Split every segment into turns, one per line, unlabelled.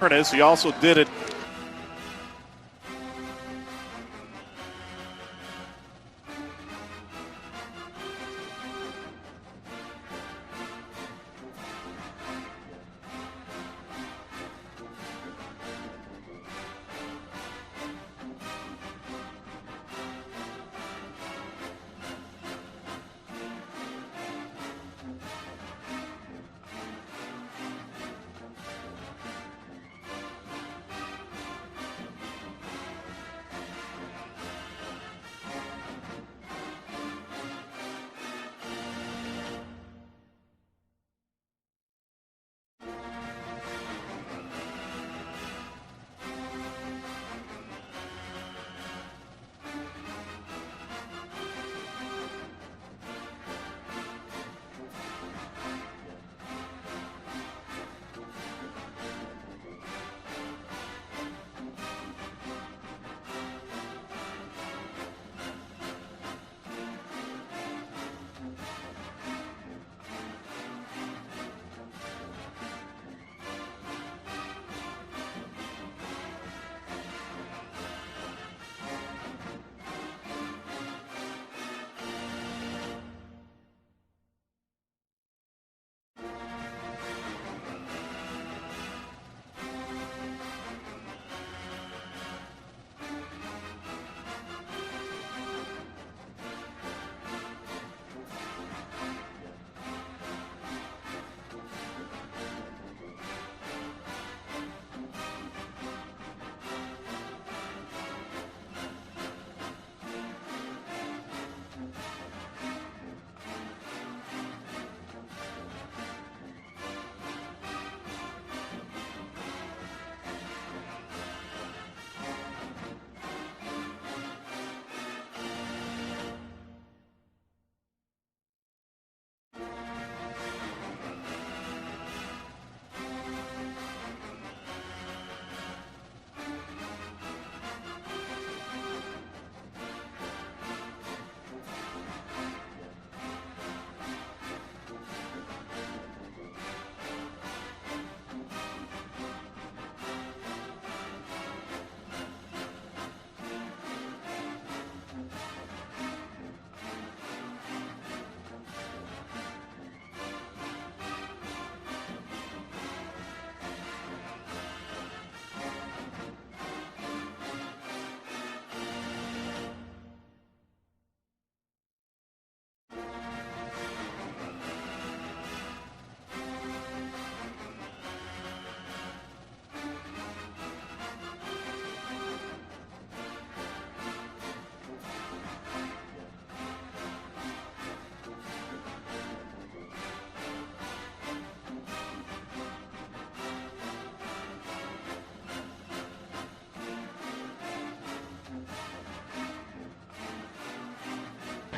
fairness, he also did it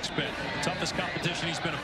spin. Toughest competition he's been.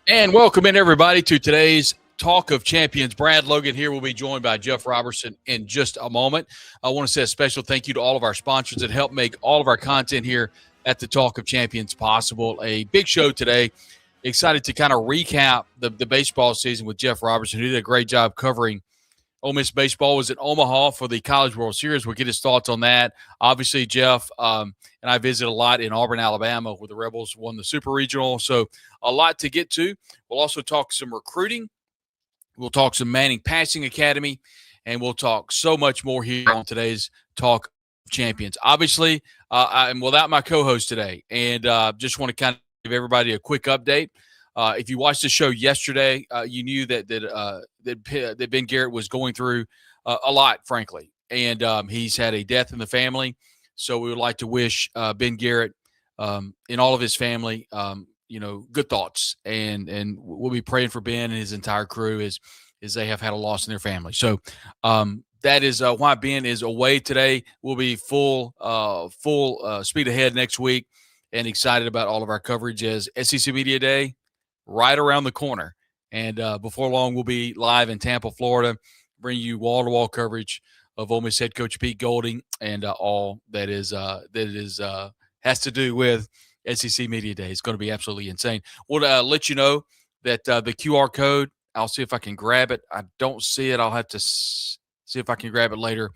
And welcome in, everybody, to today's Talk of Champions. Brad Logan here. Will be joined by Jeff Roberson in just a moment. I want to say a special thank you to all of our sponsors that help make all of our content here at the Talk of Champions possible. A big show today. Excited to kind of recap the baseball season with Jeff Roberson, who did a great job covering Ole Miss baseball. Was in Omaha for the College World Series. We'll get his thoughts on that. Obviously, Jeff and I visit a lot in Auburn, Alabama, where the Rebels won the Super Regional. So a lot to get to. We'll also talk some recruiting. We'll talk some Manning Passing Academy, and we'll talk so much more here on today's Talk of Champions. Obviously, I'm without my co-host today, and just want to kind of give everybody a quick update. If you watched the show yesterday, you knew that Ben Garrett was going through a lot, frankly, and he's had a death in the family. So we would like to wish Ben Garrett and all of his family, good thoughts, and we'll be praying for Ben and his entire crew as they have had a loss in their family. So that is why Ben is away today. We'll be full speed ahead next week, and excited about all of our coverage as SEC Media Day right around the corner. And before long, we'll be live in Tampa, Florida, bringing you wall-to-wall coverage of Ole Miss head coach Pete Golding and all that has to do with SEC Media Day. It's going to be absolutely insane. We'll let you know that the QR code, I'll see if I can grab it. I don't see it. I'll have to see if I can grab it later.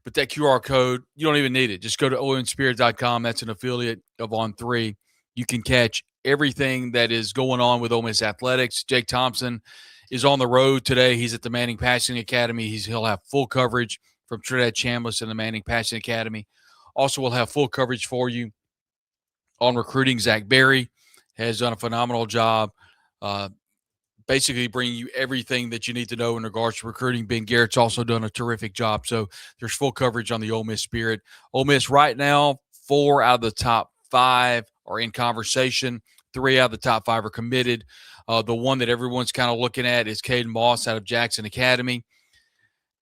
But that QR code, you don't even need it. Just go to omspirit.com. That's an affiliate of On3. You can catch everything that is going on with Ole Miss athletics. Jake Thompson is on the road today. He's at the Manning Passing Academy. He'll have full coverage from Trinidad Chambliss and the Manning Passing Academy. Also, we'll have full coverage for you on recruiting. Zach Berry has done a phenomenal job, basically bringing you everything that you need to know in regards to recruiting. Ben Garrett's also done a terrific job. So there's full coverage on the Ole Miss Spirit. Ole Miss right now, 4 out of the top 5 are in conversation. 3 out of the top 5 are committed. The one that everyone's kind of looking at is Caden Moss out of Jackson Academy.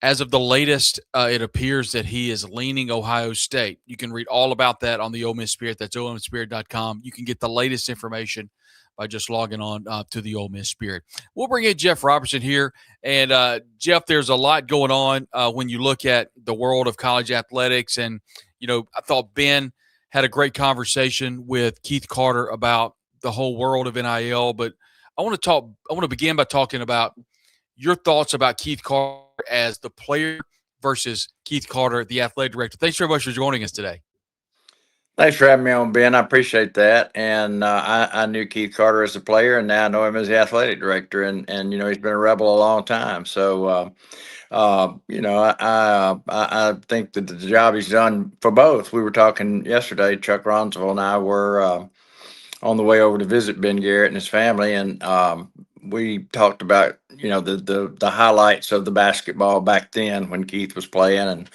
As of the latest, it appears that he is leaning Ohio State. You can read all about that on the Ole Miss Spirit. That's omspirit.com. You can get the latest information by just logging on to the Ole Miss Spirit. We'll bring in Jeff Roberson here. And, Jeff, there's a lot going on when you look at the world of college athletics. And, I thought Ben had a great conversation with Keith Carter about the whole world of NIL. But I want to begin by talking about your thoughts about Keith Carter as the player versus Keith Carter, the athletic director. Thanks very much for joining us today.
Thanks for having me on, Ben. I appreciate that. And I knew Keith Carter as a player, and now I know him as the athletic director. And he's been a Rebel a long time. So, I think that the job he's done for both. We were talking yesterday. Chuck Ronsville and I were on the way over to visit Ben Garrett and his family, and we talked about the highlights of the basketball back then when Keith was playing and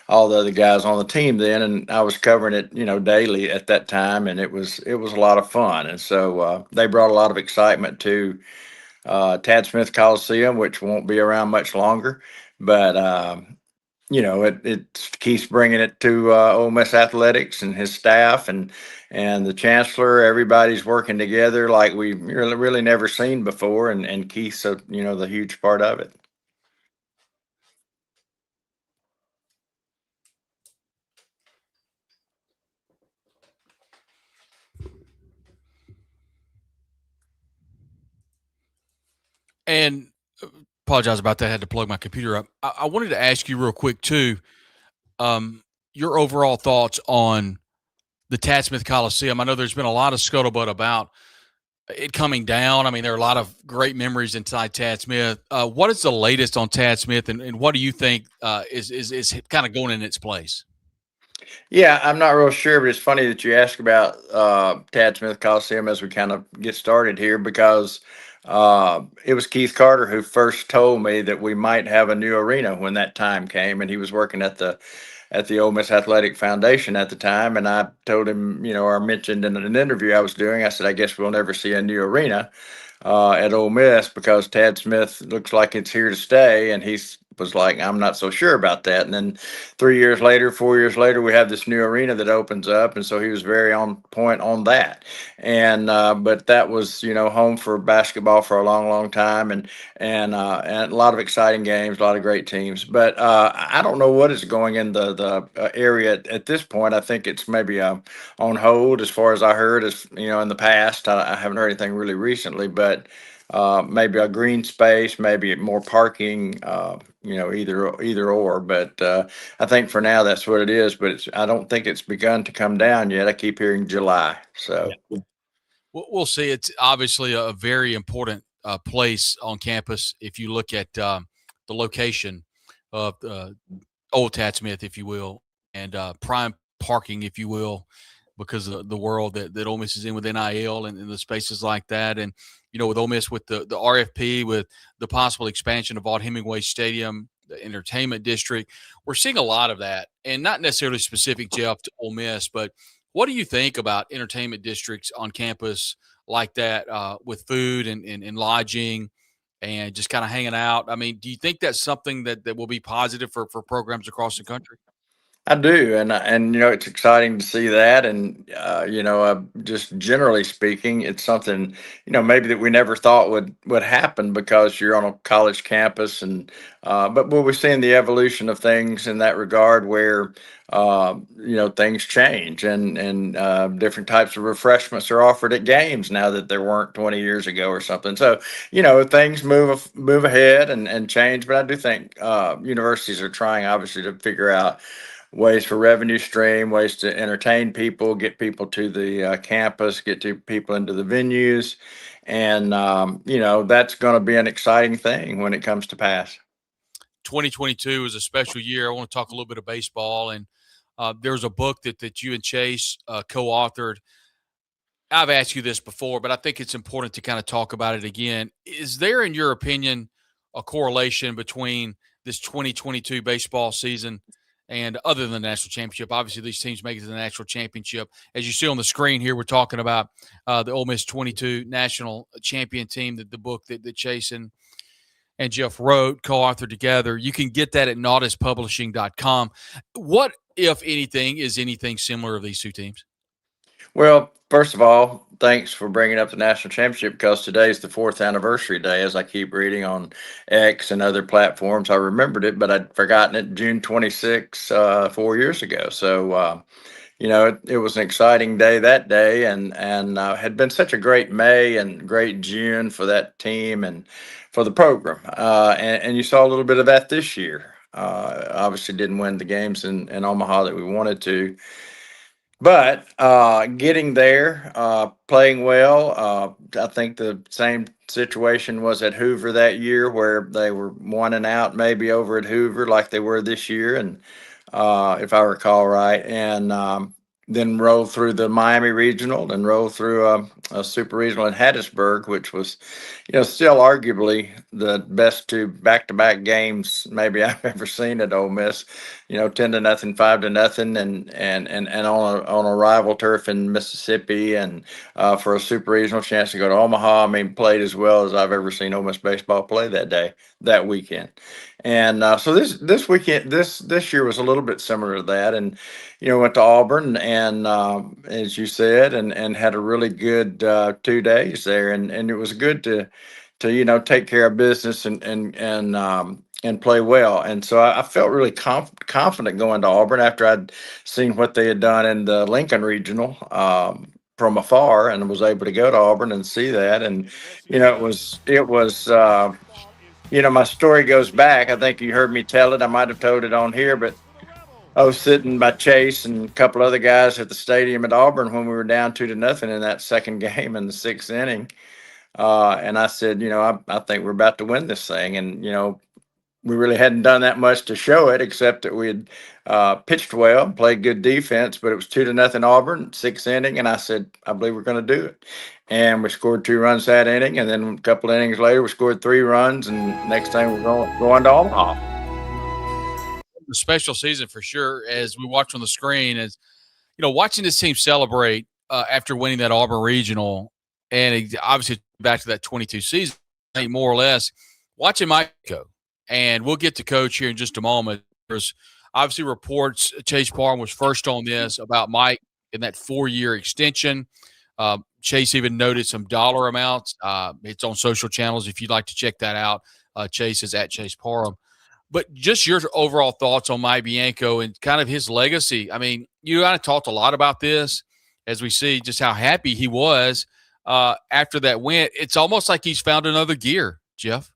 all the other guys on the team then, and I was covering it daily at that time, and it was a lot of fun. And so they brought a lot of excitement to Tad Smith Coliseum, which won't be around much longer, but it keeps bringing it to Ole Miss athletics and his staff and the chancellor. Everybody's working together like we've really never seen before, and Keith's the huge part of it.
And apologize about that. I had to plug my computer up. I wanted to ask you real quick too, your overall thoughts on the Tad Smith Coliseum. I know there's been a lot of scuttlebutt about it coming down. I mean, there are a lot of great memories inside Tad Smith. What is the latest on Tad Smith, and what do you think is kind of going in its place?
Yeah, I'm not real sure, but it's funny that you ask about Tad Smith Coliseum as we kind of get started here, because it was Keith Carter who first told me that we might have a new arena when that time came, and he was working at the Ole Miss Athletic Foundation at the time. And I told him, or mentioned in an interview I was doing, I said, I guess we'll never see a new arena at Ole Miss because Tad Smith looks like it's here to stay, and he's was like, I'm not so sure about that. And then 3 years later, 4 years later, we have this new arena that opens up. And so he was very on point on that. And, but that was, home for basketball for a long, long time. And a lot of exciting games, a lot of great teams. But I don't know what is going in the area at this point. I think it's maybe on hold as far as I heard, as in the past. I haven't heard anything really recently, but maybe a green space, maybe more parking, either or. But I think for now that's what it is. But I don't think it's begun to come down yet. I keep hearing July. So
We'll see. It's obviously a very important place on campus. If you look at the location of Old Tad Smith, if you will, and prime parking, if you will, because of the world that Ole Miss is in with NIL and the spaces like that. And, with Ole Miss, with the RFP, with the possible expansion of Vaught-Hemingway Stadium, the entertainment district, we're seeing a lot of that. And not necessarily specific, Jeff, to Ole Miss, but what do you think about entertainment districts on campus like that with food and lodging and just kind of hanging out? I mean, do you think that's something that will be positive for programs across the country?
I do, and it's exciting to see that, and just generally speaking, it's something maybe that we never thought would happen because you're on a college campus, and but we're seeing the evolution of things in that regard, where things change, and different types of refreshments are offered at games now that there weren't 20 years ago or something. So things move ahead and change, but I do think universities are trying obviously to figure out ways for revenue stream, ways to entertain people, get people to the campus, get to people into the venues. And, that's going to be an exciting thing when it comes to pass.
2022 is a special year. I want to talk a little bit of baseball. And there's a book that you and Chase co-authored. I've asked you this before, but I think it's important to kind of talk about it again. Is there, in your opinion, a correlation between this 2022 baseball season and other than the national championship? Obviously, these teams make it to the national championship. As you see on the screen here, we're talking about the Ole Miss 22 national champion team, the book that Chase and Jeff wrote, co-authored together. You can get that at nautiluspublishing.com. What, if anything, is anything similar of these two teams?
Well, first of all, thanks for bringing up the national championship, because today's the 4th anniversary day, as I keep reading on X and other platforms. I remembered it, but I'd forgotten it. June 26, 4 years ago. So, it was an exciting day that day, and had been such a great May and great June for that team and for the program. And you saw a little bit of that this year. Obviously didn't win the games in Omaha that we wanted to. But getting there, playing well, I think the same situation was at Hoover that year, where they were 1-out maybe over at Hoover like they were this year, and if I recall right, and then rolled through the Miami Regional and rolled through a Super Regional in Hattiesburg, which was, still arguably the best two back-to-back games maybe I've ever seen at Ole Miss. 10-0, 5-0, and on a rival turf in Mississippi, and for a Super Regional chance to go to Omaha. I mean, played as well as I've ever seen Ole Miss baseball play that weekend. And so this weekend, this year was a little bit similar to that, and went to Auburn, and as you said, and had a really good 2 days there, and it was good to take care of business and play well. And so I felt really confident going to Auburn after I'd seen what they had done in the Lincoln Regional from afar, and was able to go to Auburn and see that. And it was. My story goes back. I think you heard me tell it. I might have told it on here, but I was sitting by Chase and a couple other guys at the stadium at Auburn when we were down 2-0 in that second game in the 6th inning. And I said, I think we're about to win this thing. And, we really hadn't done that much to show it, except that we had pitched well, played good defense, but it was 2-0 Auburn, 6th inning. And I said, I believe we're going to do it. And we scored 2 runs that inning. And then a couple of innings later, we scored 3 runs. And next thing we're going to Omaha.
A special season for sure, as we watch on the screen, as watching this team celebrate after winning that Auburn Regional, and obviously back to that 22 season, more or less, watching Mike go. and we'll get to Coach here in just a moment. There's obviously reports Chase Parham was first on this about Mike in that 4-year extension. Chase even noted some dollar amounts. It's on social channels if you'd like to check that out. Chase is at Chase Parham. But just your overall thoughts on Mike Bianco and kind of his legacy. I mean, you kind of talked a lot about this as we see just how happy he was after that win. It's almost like he's found another gear, Jeff.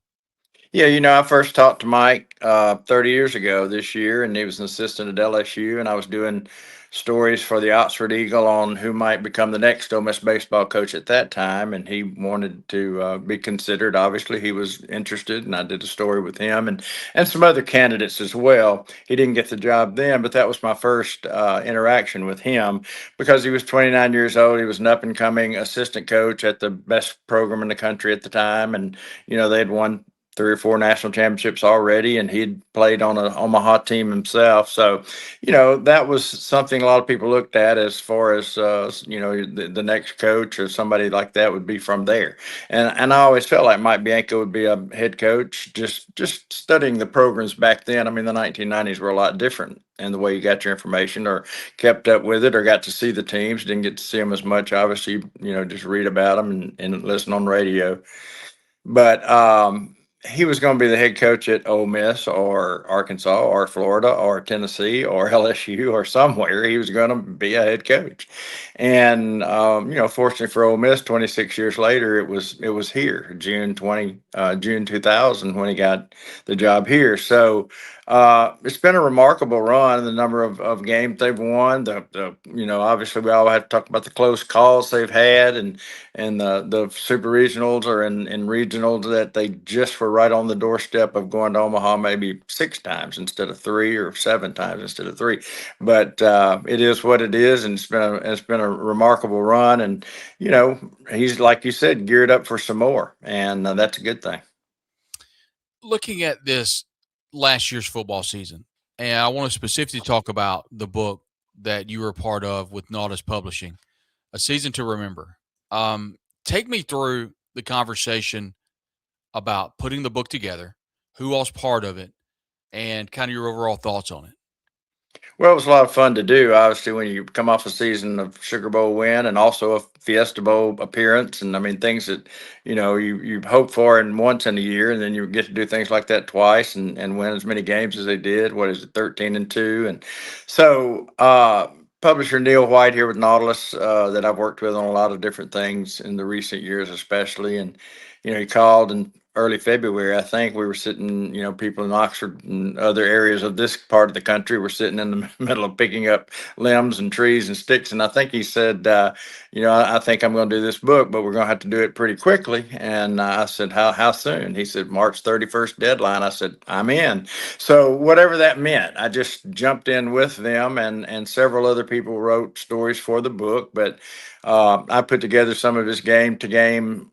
Yeah, I first talked to Mike 30 years ago this year, and he was an assistant at LSU, and I was doing stories for the Oxford Eagle on who might become the next Ole Miss baseball coach at that time, and he wanted to be considered. Obviously, he was interested, and I did a story with him and some other candidates as well. He didn't get the job then, but that was my first interaction with him because he was 29 years old. He was an up-and-coming assistant coach at the best program in the country at the time, and they had won 3 or 4 national championships already, and he'd played on a Omaha team himself. So, that was something a lot of people looked at as far as the next coach or somebody like that would be from there. And I always felt like Mike Bianco would be a head coach. Just studying the programs back then. I mean, the 1990s were a lot different, and the way you got your information or kept up with it or got to see the teams. Didn't get to see them as much, obviously. Just read about them and listen on radio. But he was going to be the head coach at Ole Miss or Arkansas or Florida or Tennessee or LSU or somewhere. He was going to be a head coach. And fortunately for Ole Miss, 26 years later, it was here, June 2000, when he got the job here. So it's been a remarkable run. The number of games they've won. Obviously we all have to talk about the close calls they've had, and the super regionals or in regionals that they just were right on the doorstep of going to Omaha maybe 6 times instead of 3, or 7 times instead of 3. But it is what it is, and it's been a remarkable run. And he's, like you said, geared up for some more, and that's a good thing.
Looking at this last year's football season, and I want to specifically talk about the book that you were a part of with Nautilus Publishing, A Season to Remember. Take me through the conversation about putting the book together, who all's part of it, and kind of your overall thoughts on it.
Well, it was a lot of fun to do. Obviously, when you come off a season of Sugar Bowl win and also a Fiesta Bowl appearance, and I mean things that you hope for in once in a year, and then you get to do things like that twice and win as many games as they did. What is it, 13-2? And so, publisher Neil White here with Nautilus, that I've worked with on a lot of different things in the recent years, especially, and he called in early February. I think we were sitting, people in Oxford and other areas of this part of the country were sitting in the middle of picking up limbs and trees and sticks. And I think he said, I think I'm going to do this book, but we're going to have to do it pretty quickly. And I said, how soon? He said, March 31st deadline. I said, I'm in. So whatever that meant, I just jumped in with them, and several other people wrote stories for the book. But I put together some of his game-to-game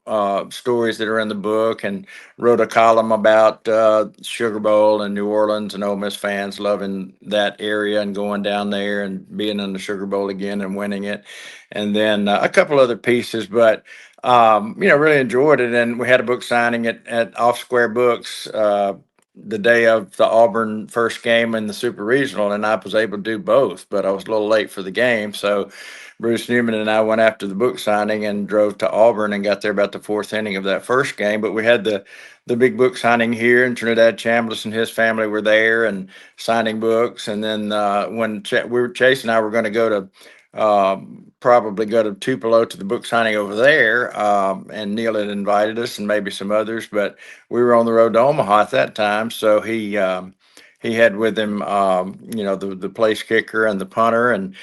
stories that are in the book, and wrote a column about Sugar Bowl and New Orleans and Ole Miss fans loving that area and going down there and being in the Sugar Bowl again and winning it. And then a couple other pieces, but really enjoyed it. And we had a book signing at Off Square Books the day of the Auburn first game in the Super Regional, and I was able to do both, but I was a little late for the game. So Bruce Newman and I went after the book signing and drove to Auburn and got there about the 4th inning of that first game. But we had the big book signing here, and Trinidad Chambliss and his family were there and signing books. And then when Chase and I were going to go to probably go to Tupelo to the book signing over there, and Neil had invited us and maybe some others, but we were on the road to Omaha at that time. So he had with him, the place kicker and the punter, and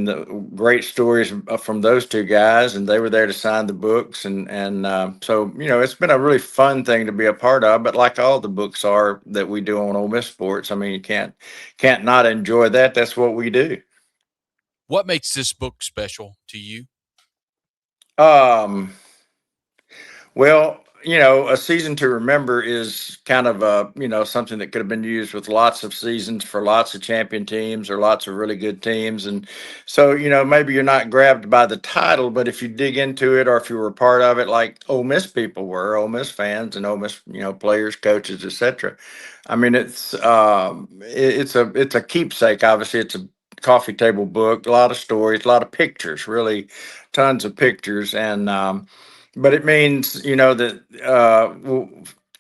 the great stories from those 2 guys, and they were there to sign the books, and so it's been a really fun thing to be a part of. But like all the books are that we do on Ole Miss Sports, I mean, you can't not enjoy that. That's what we do.
What makes this book special to you?
Well, a season to remember is kind of something that could have been used with lots of seasons for lots of champion teams or lots of really good teams. And so, maybe you're not grabbed by the title, but if you dig into it or if you were a part of it, like Ole Miss people were, Ole Miss fans and Ole Miss, players, coaches, etc. I mean, it's a keepsake. Obviously, it's a coffee table book, a lot of stories, a lot of pictures, really tons of pictures. And but it means, that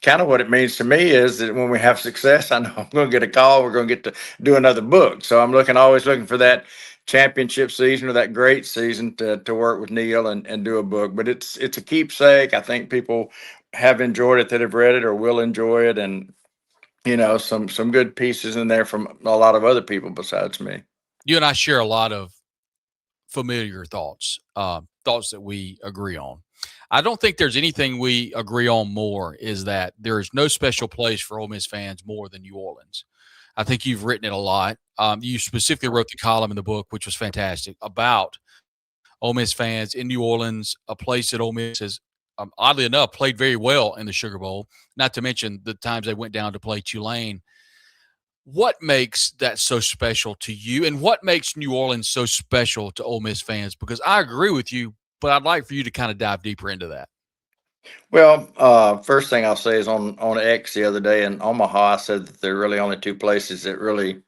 kind of what it means to me is that when we have success, I know I'm going to get a call. We're going to get to do another book. So I'm always looking for that championship season or that great season to work with Neil and do a book. But it's a keepsake. I think people have enjoyed it that have read it or will enjoy it. And, some good pieces in there from a lot of other people besides me.
You and I share a lot of familiar thoughts, thoughts that we agree on. I don't think there's anything we agree on more is that there is no special place for Ole Miss fans more than New Orleans. I think you've written it a lot. You specifically wrote the column in the book, which was fantastic, about Ole Miss fans in New Orleans, a place that Ole Miss has, oddly enough, played very well in the Sugar Bowl, not to mention the times they went down to play Tulane. What makes that so special to you, and what makes New Orleans so special to Ole Miss fans? Because I agree with you, but I'd like for you to kind of dive deeper into that.
Well, first thing I'll say is on X the other day in Omaha, I said that there are really only two places that really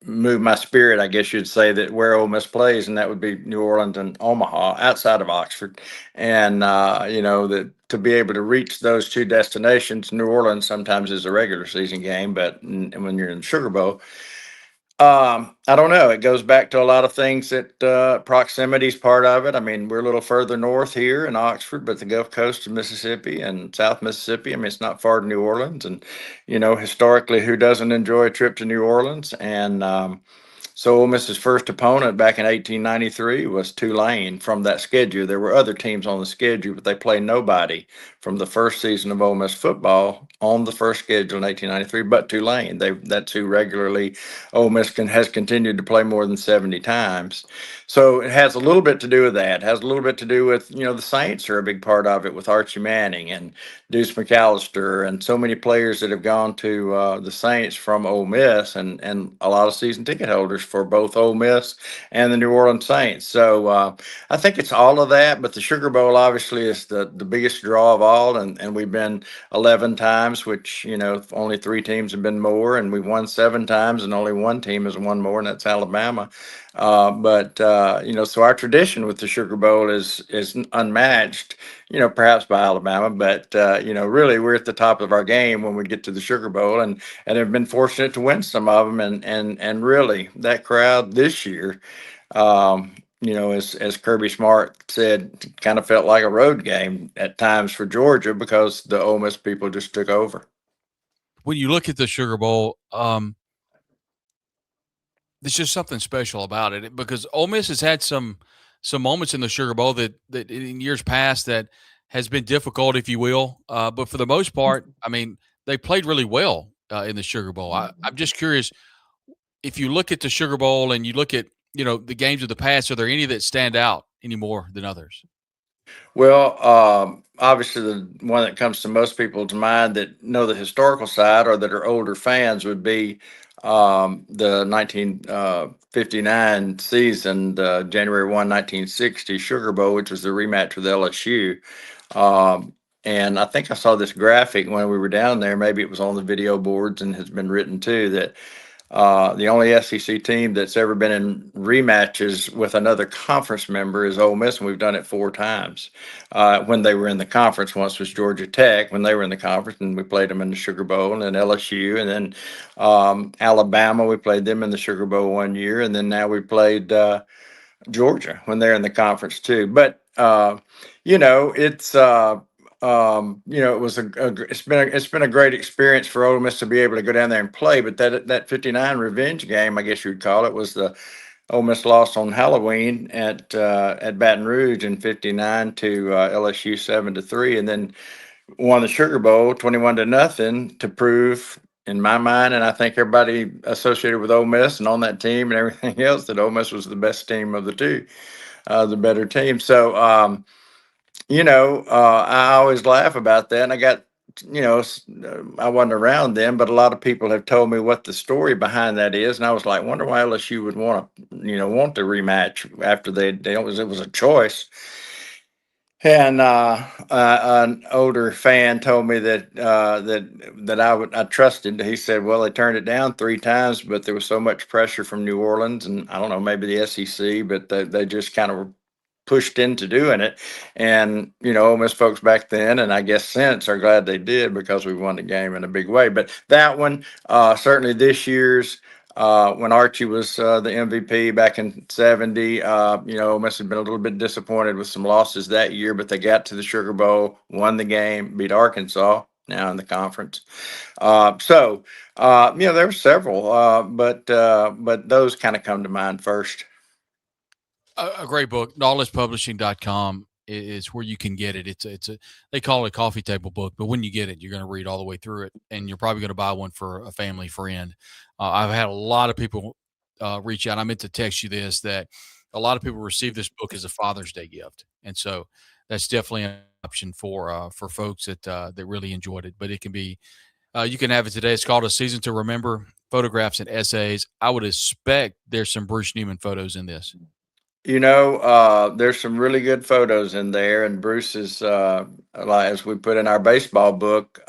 move my spirit, I guess you'd say, that where Ole Miss plays, and that would be New Orleans and Omaha, outside of Oxford. And that to be able to reach those two destinations, New Orleans sometimes is a regular season game, but when you're in the Sugar Bowl, I don't know. It goes back to a lot of things that proximity is part of it. I mean, we're a little further north here in Oxford, but the Gulf Coast of Mississippi and South Mississippi, I mean, it's not far to New Orleans. And, historically, who doesn't enjoy a trip to New Orleans? And so Ole Miss's first opponent back in 1893 was Tulane from that schedule. There were other teams on the schedule, but they played nobody from the first season of Ole Miss football on the first schedule in 1893, but Tulane. That's who regularly Ole Miss has continued to play more than 70 times. So it has a little bit to do with that. It has a little bit to do with, the Saints are a big part of it with Archie Manning and Deuce McAllister and so many players that have gone to the Saints from Ole Miss and a lot of season ticket holders for both Ole Miss and the New Orleans Saints. So I think it's all of that, but the Sugar Bowl obviously is the biggest draw of all, and we've been 11 times, which, only three teams have been more, and we've won 7 times, and only one team has won more, and that's Alabama. So our tradition with the Sugar Bowl is unmatched, perhaps by Alabama, but really we're at the top of our game when we get to the Sugar Bowl, and have been fortunate to win some of them, and really that crowd this year, as Kirby Smart said, kind of felt like a road game at times for Georgia because the Ole Miss people just took over.
When you look at the Sugar Bowl, there's just something special about it because Ole Miss has had some moments in the Sugar Bowl that in years past that has been difficult, if you will. But for the most part, I mean, they played really well in the Sugar Bowl. I'm just curious if you look at the Sugar Bowl and you look at the games of the past. Are there any that stand out any more than others?
Well, obviously, the one that comes to most people to mind that know the historical side or that are older fans would be the 1959 season, January 1, 1960 Sugar Bowl, which was the rematch with LSU. And I think I saw this graphic when we were down there. Maybe it was on the video boards and has been written too, that the only SEC team that's ever been in rematches with another conference member is Ole Miss, and we've done it 4 times. When they were in the conference, once was Georgia Tech when they were in the conference, and we played them in the Sugar Bowl, and then LSU, and then Alabama, we played them in the Sugar Bowl one year, and then now we played Georgia when they're in the conference too. But it's it's been a great experience for Ole Miss to be able to go down there and play. But that 59 revenge game, I guess you'd call it, was the Ole Miss lost on Halloween at Baton Rouge in '59 to LSU 7-3, and then won the Sugar Bowl 21-0 to prove, in my mind, and I think everybody associated with Ole Miss and on that team and everything else, that Ole Miss was the best team of the two, the better team. So I always laugh about that. And I got, I wasn't around then, but a lot of people have told me what the story behind that is. And I was like, wonder why LSU would want to rematch after it was a choice. And an older fan told me that I trusted. He said, "Well, they turned it down 3 times, but there was so much pressure from New Orleans, and I don't know, maybe the SEC, but they just kind of pushed into doing it." And Ole Miss folks back then, and I guess since, are glad they did because we won the game in a big way. But that one, certainly this year's. When Archie was the MVP back in '70, Ole Miss had been a little bit disappointed with some losses that year, but they got to the Sugar Bowl, won the game, beat Arkansas, now in the conference. There were several, but those kind of come to mind first.
A great book, nautiluspublishing.com is where you can get it. They call it a coffee table book, but when you get it, you're going to read all the way through it, and you're probably going to buy one for a family friend. I've had a lot of people reach out. I meant to text you this, that a lot of people receive this book as a Father's Day gift, and so that's definitely an option for folks that really enjoyed it. But it can be you can have it today. It's called A Season to Remember: Photographs and Essays. I would expect there's some Bruce Newman photos in this.
There's some really good photos in there, and Bruce is, like as we put in our baseball book,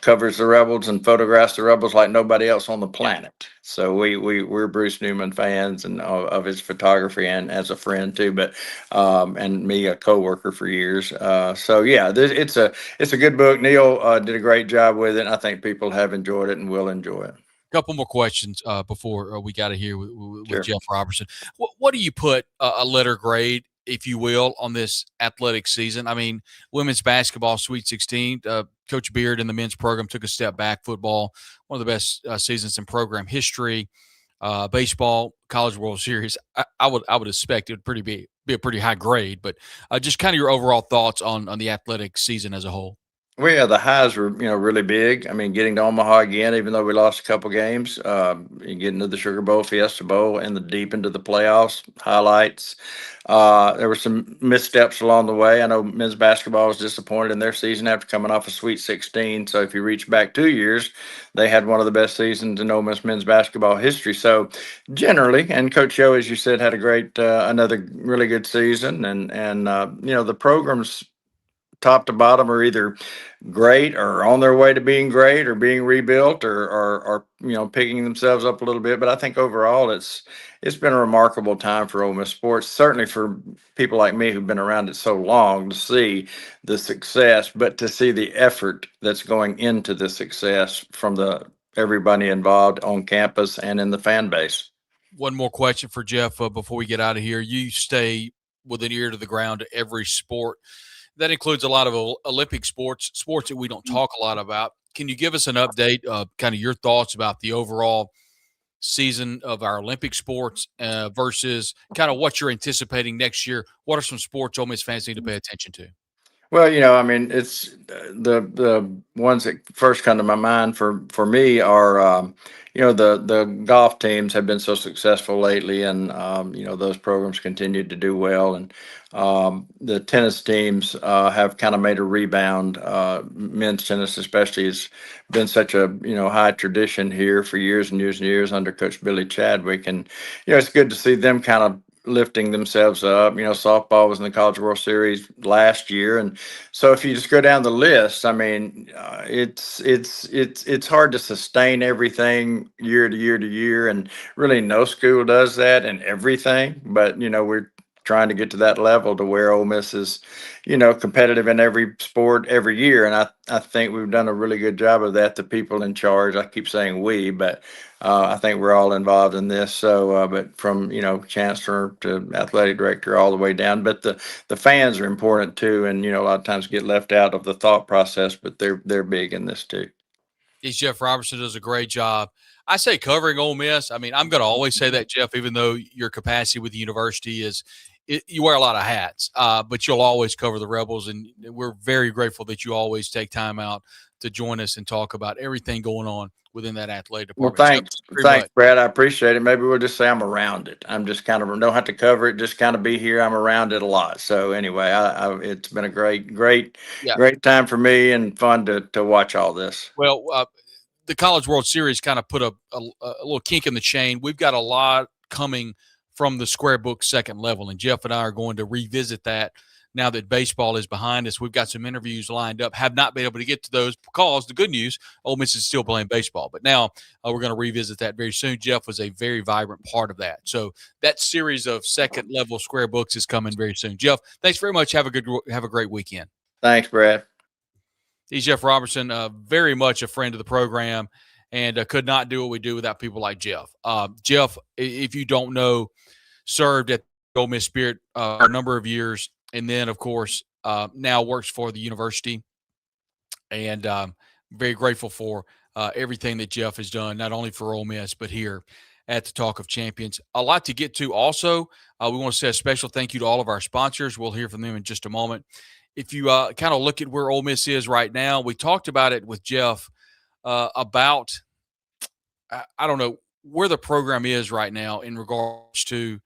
covers the Rebels and photographs the Rebels like nobody else on the planet. So we're Bruce Newman fans and of his photography, and as a friend too. But and me, a coworker for years. It's a good book. Neil did a great job with it. I think people have enjoyed it and will enjoy it.
Couple more questions before we got to hear with
Sure.
Jeff Roberson. What do you put a letter grade, if you will, on this athletic season? I mean, women's basketball, Sweet 16. Coach Beard and the men's program took a step back. Football, one of the best seasons in program history. Baseball, College World Series. I would expect it would be a pretty high grade, but just kind of your overall thoughts on the athletic season as a whole.
Well, yeah, the highs were, really big. I mean, getting to Omaha again, even though we lost a couple games, and getting to the Sugar Bowl, Fiesta Bowl, and the deep into the playoffs, highlights. There were some missteps along the way. I know men's basketball was disappointed in their season after coming off a Sweet 16. So if you reach back 2 years, they had one of the best seasons in Ole Miss men's basketball history. So generally, and Coach Yo, as you said, had a great, another really good season, and the programs top to bottom are either great or on their way to being great or being rebuilt or picking themselves up a little bit. But I think overall it's been a remarkable time for Ole Miss sports, certainly for people like me who've been around it so long, to see the success, but to see the effort that's going into the success from the everybody involved on campus and in the fan base.
One more question for Jeff before we get out of here. You stay with an ear to the ground to every sport. That includes a lot of Olympic sports that we don't talk a lot about. Can you give us an update, kind of your thoughts about the overall season of our Olympic sports versus kind of what you're anticipating next year? What are some sports Ole Miss fans need to pay attention to?
Well, I mean, it's the ones that first come to my mind for me are, the golf teams have been so successful lately, and those programs continue to do well, and the tennis teams have kind of made a rebound. Men's tennis, especially, has been such a high tradition here for years and years and years under Coach Billy Chadwick, and it's good to see them kind of lifting themselves up. Softball was in the College World Series last year, and so if you just go down the list, I mean, it's hard to sustain everything year to year to year, and really no school does that in everything. But we're trying to get to that level to where Ole Miss is, competitive in every sport every year, and I think we've done a really good job of that. The people in charge, I keep saying we, but I think we're all involved in this. So, but from chancellor to athletic director all the way down, but the fans are important too, and a lot of times get left out of the thought process, but they're big in this too.
Jeff Roberson does a great job. I say covering Ole Miss. I mean, I'm going to always say that, Jeff, even though your capacity with the university is you wear a lot of hats, but you'll always cover the Rebels, and we're very grateful that you always take time out to join us and talk about everything going on within that athletic
Well,
department.
thanks,
Jeff, very much.
Brad. I appreciate it. Maybe we'll just say I'm around it. I'm just kind of don't have to cover it. Just kind of be here. I'm around it a lot. So anyway, it's been a great
Yeah.
time for me and fun to watch all this.
Well, the College World Series kind of put a little kink in the chain. We've got a lot coming from the Square Book second level, and Jeff and I are going to revisit that now that baseball is behind us. We've got some interviews lined up. Have not been able to get to those because the good news, Ole Miss is still playing baseball. But now we're going to revisit that very soon. Jeff was a very vibrant part of that. So that series of second level Square Books is coming very soon. Jeff, thanks very much. Have a great weekend.
Thanks, Brad.
He's Jeff Roberson, very much a friend of the program, and could not do what we do without people like Jeff. Jeff, if you don't know, served at Ole Miss Spirit a number of years, and then, of course, now works for the university. And very grateful for everything that Jeff has done, not only for Ole Miss, but here at the Talk of Champions. A lot to get to also. We want to say a special thank you to all of our sponsors. We'll hear from them in just a moment. If you kind of look at where Ole Miss is right now, we talked about it with Jeff about, I don't know, where the program is right now in regards to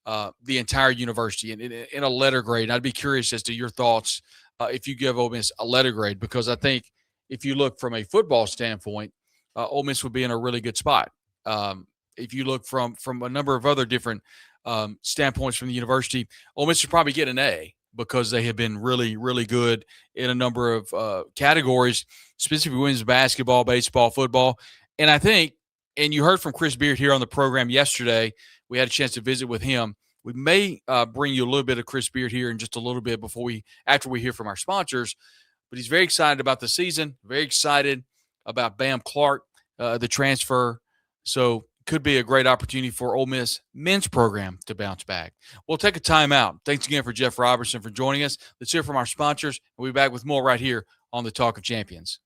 the entire university in a letter grade. And I'd be curious as to your thoughts if you give Ole Miss a letter grade, because I think if you look from a football standpoint, Ole Miss would be in a really good spot. If you look from a number of other different standpoints from the university, Ole Miss would probably get an A, because they have been really, really good in a number of categories, specifically women's basketball, baseball, football. And I think, and you heard from Chris Beard here on the program yesterday, we had a chance to visit with him. We may bring you a little bit of Chris Beard here in just a little bit after we hear from our sponsors. But he's very excited about the season, very excited about Bam Clark, the transfer. So could be a great opportunity for Ole Miss men's program to bounce back. We'll take a timeout. Thanks again for Jeff Roberson for joining us. Let's hear from our sponsors. We'll be back with more right here on the Talk of Champions.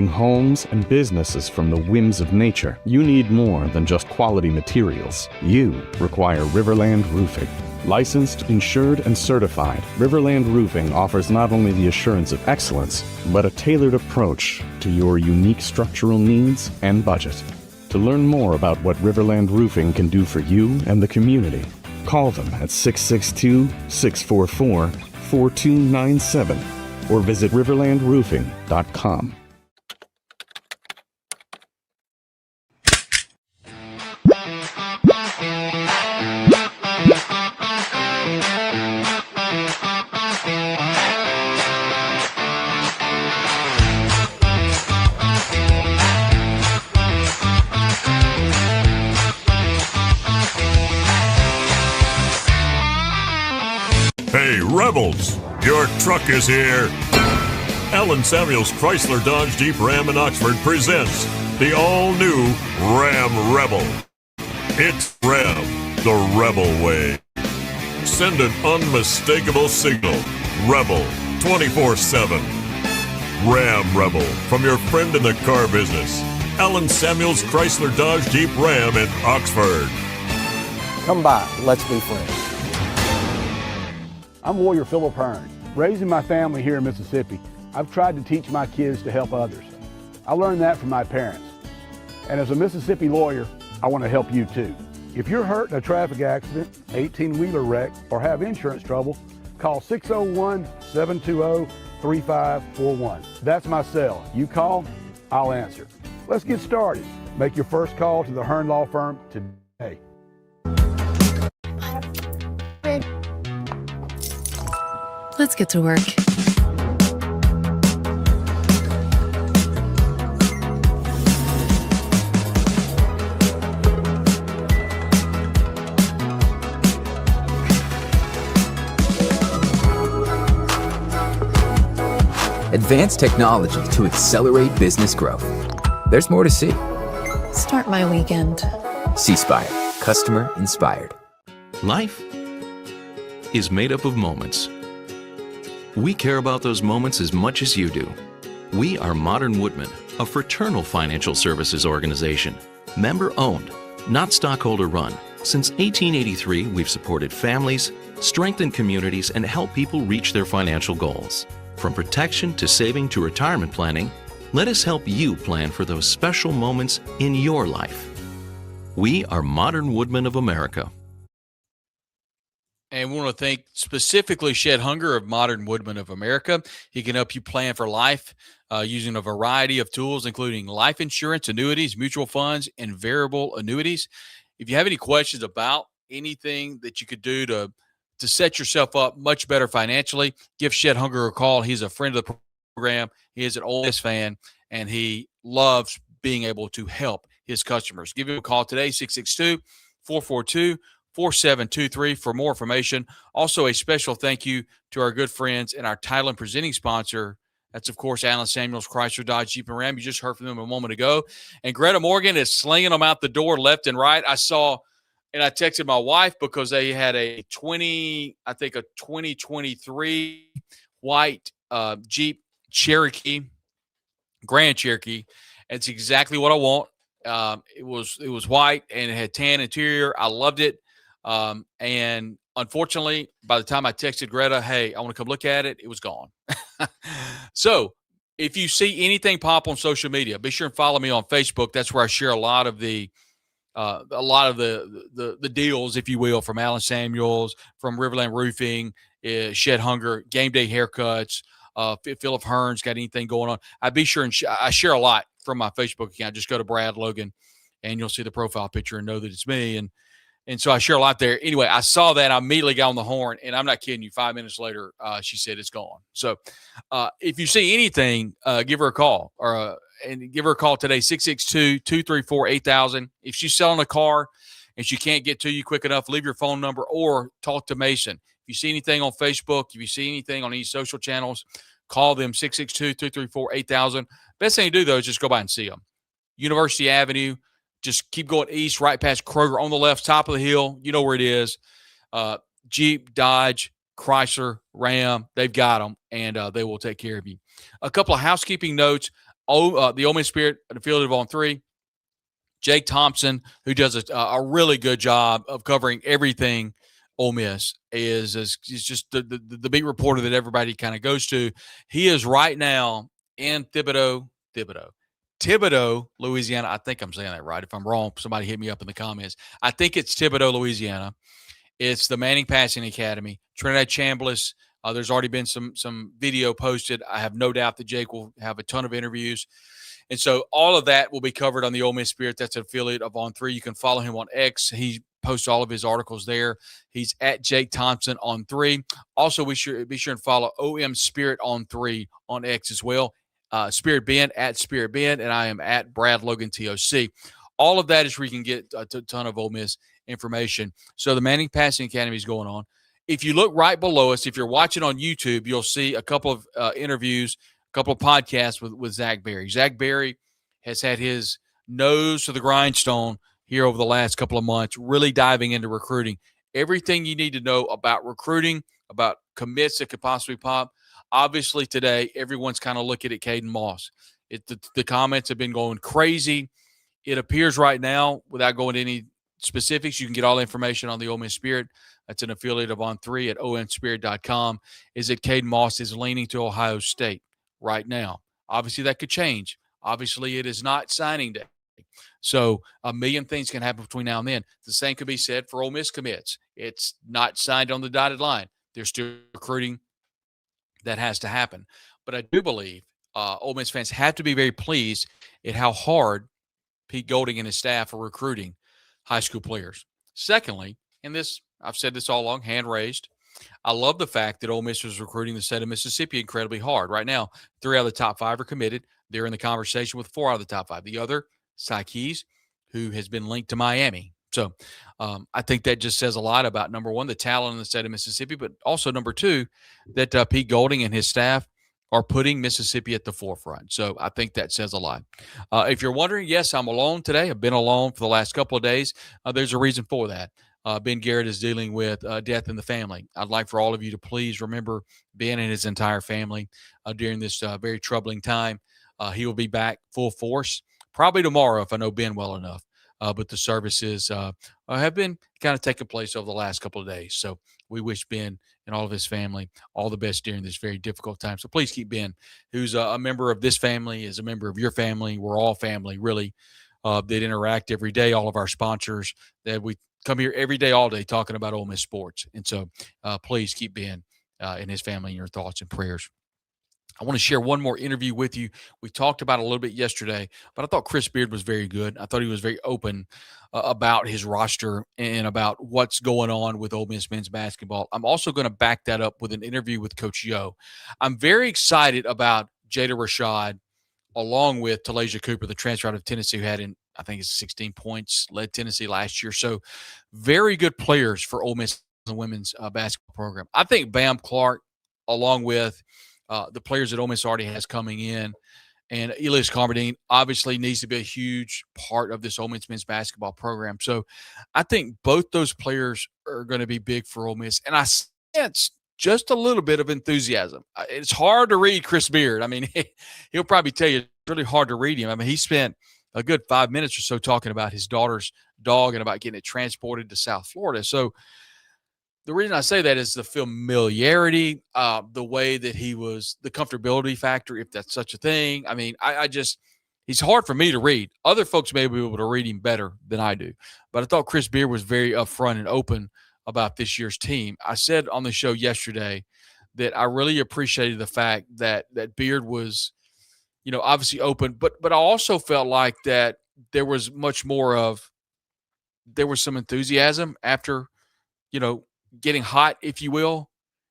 Homes and businesses from the whims of nature. You need more than just quality materials. You require Riverland Roofing. Licensed, insured, and certified, Riverland Roofing offers not only the assurance of excellence, but a tailored approach to your unique structural needs and budget. To learn more about what Riverland Roofing can do for you and the community, call them at 662-644-4297 or visit riverlandroofing.com.
Hey, Rebels, your truck is here. Allen Samuels Chrysler Dodge Jeep Ram in Oxford presents the all-new Ram Rebel. It's Ram, the Rebel way. Send an unmistakable signal. Rebel, 24/7. Ram Rebel, from your friend in the car business. Allen Samuels Chrysler Dodge Jeep Ram in Oxford.
Come by, let's be friends. I'm Warrior Philip Hearn. Raising my family here in Mississippi, I've tried to teach my kids to help others. I learned that from my parents. And as a Mississippi lawyer, I want to help you too. If you're hurt in a traffic accident, 18-wheeler wreck, or have insurance trouble, call 601-720-3541. That's my cell. You call, I'll answer. Let's get started. Make your first call to the Hearn Law Firm today.
Let's get to work.
Advanced technology to accelerate business growth. There's more to see.
Start my weekend
C-Spire, customer inspired.
Life is made up of moments. We care about those moments as much as you do. We are Modern Woodmen, a fraternal financial services organization, member-owned, not stockholder-run. Since 1883, we've supported families, strengthened communities, and helped people reach their financial goals. From protection to saving to retirement planning, let us help you plan for those special moments in your life. We are Modern Woodmen of America.
And we want to thank specifically Shed Hunger of Modern Woodmen of America. He can help you plan for life using a variety of tools, including life insurance, annuities, mutual funds, and variable annuities. If you have any questions about anything that you could do to set yourself up much better financially, give Shed Hunger a call. He's a friend of the program. He is an Ole Miss fan, and he loves being able to help his customers. Give him a call today, 662-442-4723 for more information. Also, a special thank you to our good friends and our title and presenting sponsor. That's, of course, Allen Samuels, Chrysler, Dodge, Jeep, and Ram. You just heard from them a moment ago. And Greta Morgan is slinging them out the door left and right. I saw, and I texted my wife because they had a 2023 white Jeep Cherokee, Grand Cherokee. It's exactly what I want. It was white and it had tan interior. I loved it. And unfortunately, by the time I texted Greta, hey, I want to come look at it, it was gone. So if you see anything pop on social media, be sure and follow me on Facebook. That's where I share a lot of the deals, if you will, from Allen Samuels, from Riverland Roofing, Shed Hunger, Game Day Haircuts, Philip Hearn's got anything going on. I be sure and I share a lot from my Facebook account. Just go to Brad Logan and you'll see the profile picture and know that it's me. And so I share a lot there. Anyway, I saw that. I immediately got on the horn, and I'm not kidding you. 5 minutes later, she said it's gone. So if you see anything, give her a call and give her a call today, 662-234-8000. If she's selling a car and she can't get to you quick enough, leave your phone number or talk to Mason. If you see anything on Facebook, if you see anything on any social channels, call them, 662-234-8000. Best thing to do, though, is just go by and see them. University Avenue. Just keep going east, right past Kroger on the left, top of the hill. You know where it is. Jeep, Dodge, Chrysler, Ram, they've got them, and they will take care of you. A couple of housekeeping notes. The Ole Miss Spirit, affiliate of On 3. Jake Thompson, who does a really good job of covering everything Ole Miss, is just the beat reporter that everybody kind of goes to. He is right now in Thibodaux, Louisiana. I think I'm saying that right. If I'm wrong, somebody hit me up in the comments. I think it's Thibodaux, Louisiana. It's the Manning Passing Academy. Trinidad Chambliss. There's already been some video posted. I have no doubt that Jake will have a ton of interviews. And so all of that will be covered on the Ole Miss Spirit. That's an affiliate of On 3. You can follow him on X. He posts all of his articles there. He's at Jake Thompson on 3. Also, be sure and follow OM Spirit on 3 on X as well. Spirit Ben at Spirit Ben, and I am at Brad Logan TOC. All of that is where you can get a ton of Ole Miss information. So the Manning Passing Academy is going on. If you look right below us, if you're watching on YouTube, you'll see a couple of interviews, a couple of podcasts with Zach Berry. Zach Berry has had his nose to the grindstone here over the last couple of months, really diving into recruiting. Everything you need to know about recruiting, about commits that could possibly pop. Obviously, today, everyone's kind of looking at Caden Moss. The comments have been going crazy. It appears right now, without going to any specifics, you can get all the information on the Ole Miss Spirit. That's an affiliate of On 3 at omspirit.com, is that Caden Moss is leaning to Ohio State right now. Obviously, that could change. Obviously, it is not signing day. So a million things can happen between now and then. The same could be said for Ole Miss commits. It's not signed on the dotted line. They're still recruiting. That has to happen. But I do believe Ole Miss fans have to be very pleased at how hard Pete Golding and his staff are recruiting high school players. Secondly, and this, I've said this all along, hand raised, I love the fact that Ole Miss is recruiting the state of Mississippi incredibly hard. Right now, 3 out of the top 5 are committed. They're in the conversation with 4 out of the top 5. The other, Sykes, who has been linked to Miami. So I think that just says a lot about, number one, the talent in the state of Mississippi, but also, number two, that Pete Golding and his staff are putting Mississippi at the forefront. So I think that says a lot. If you're wondering, yes, I'm alone today. I've been alone for the last couple of days. There's a reason for that. Ben Garrett is dealing with death in the family. I'd like for all of you to please remember Ben and his entire family during this very troubling time. He will be back full force probably tomorrow if I know Ben well enough. But the services have been kind of taking place over the last couple of days. So we wish Ben and all of his family all the best during this very difficult time. So please keep Ben, who's a member of this family, is a member of your family. We're all family, really, that interact every day. All of our sponsors that we come here every day, all day, talking about Ole Miss sports. And so please keep Ben and his family in your thoughts and prayers. I want to share one more interview with you. We talked about it a little bit yesterday, but I thought Chris Beard was very good. I thought he was very open about his roster and about what's going on with Ole Miss men's basketball. I'm also going to back that up with an interview with Coach Yo. I'm very excited about Jada Rashad along with Talasia Cooper, the transfer out of Tennessee, who had I think it's 16 points, led Tennessee last year. So very good players for Ole Miss women's basketball program. I think Bam Clark, along with the players that Ole Miss already has coming in, and Elias Carmodine obviously needs to be a huge part of this Ole Miss men's basketball program. So I think both those players are going to be big for Ole Miss. And I sense just a little bit of enthusiasm. It's hard to read Chris Beard. I mean, he'll probably tell you it's really hard to read him. I mean, he spent a good 5 minutes or so talking about his daughter's dog and about getting it transported to South Florida. So the reason I say that is the familiarity, the way that he was, the comfortability factor, if that's such a thing. I mean, I just, he's hard for me to read. Other folks may be able to read him better than I do. But I thought Chris Beard was very upfront and open about this year's team. I said on the show yesterday that I really appreciated the fact that Beard was, obviously open, but I also felt like that there was much more there was some enthusiasm after, getting hot, if you will.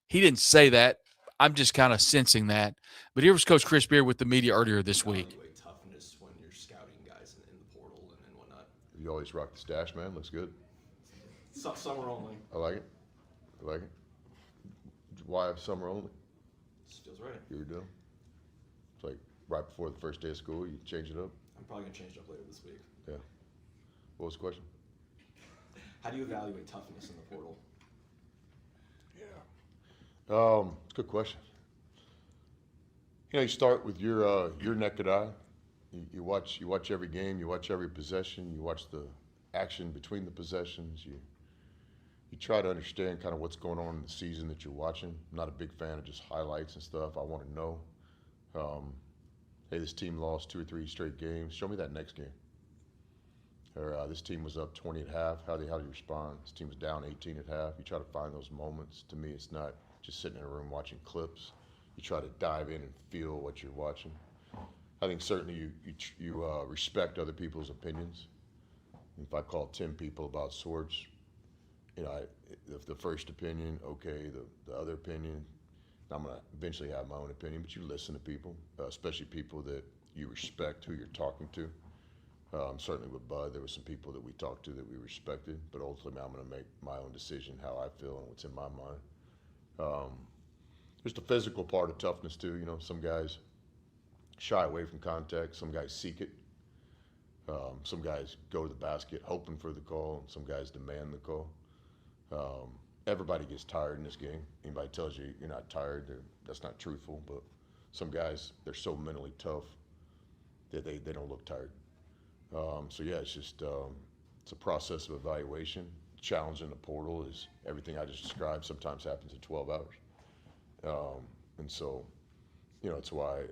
He didn't say that. I'm just kind of sensing that. But here was Coach Chris Beard with the media earlier this week.
Toughness when you're scouting guys in the portal and whatnot.
You always rock the stash, man. Looks good.
Summer only.
I like it. Why summer only?
Feels right.
You're doing. It's like right before the first day of school, you change it up.
I'm probably gonna change it up later this week.
Yeah. What was the question?
How do you evaluate toughness in the portal?
It's a good question. You start with your naked eye. You watch every game. You watch every possession. You watch the action between the possessions. You try to understand kind of what's going on in the season that you're watching. I'm not a big fan of just highlights and stuff. I want to know, hey, this team lost 2 or 3 straight games. Show me that next game. Or this team was up 20 at half. How do you respond? This team was down 18 at half. You try to find those moments. To me, it's not just sitting in a room watching clips. You try to dive in and feel what you're watching. I think certainly you respect other people's opinions. If I call 10 people about swords, the first opinion, okay, the other opinion, I'm going to eventually have my own opinion, but you listen to people, especially people that you respect who you're talking to. Certainly with Bud, there were some people that we talked to that we respected, but ultimately I'm going to make my own decision how I feel and what's in my mind. There's the physical part of toughness too. Some guys shy away from contact. Some guys seek it. Some guys go to the basket hoping for the call, and some guys demand the call. Everybody gets tired in this game. Anybody tells you you're not tired, that's not truthful. But some guys, they're so mentally tough that they don't look tired. So yeah, it's just it's a process of evaluation. Challenge in the portal is everything I just described sometimes happens in 12 hours. And so, it's why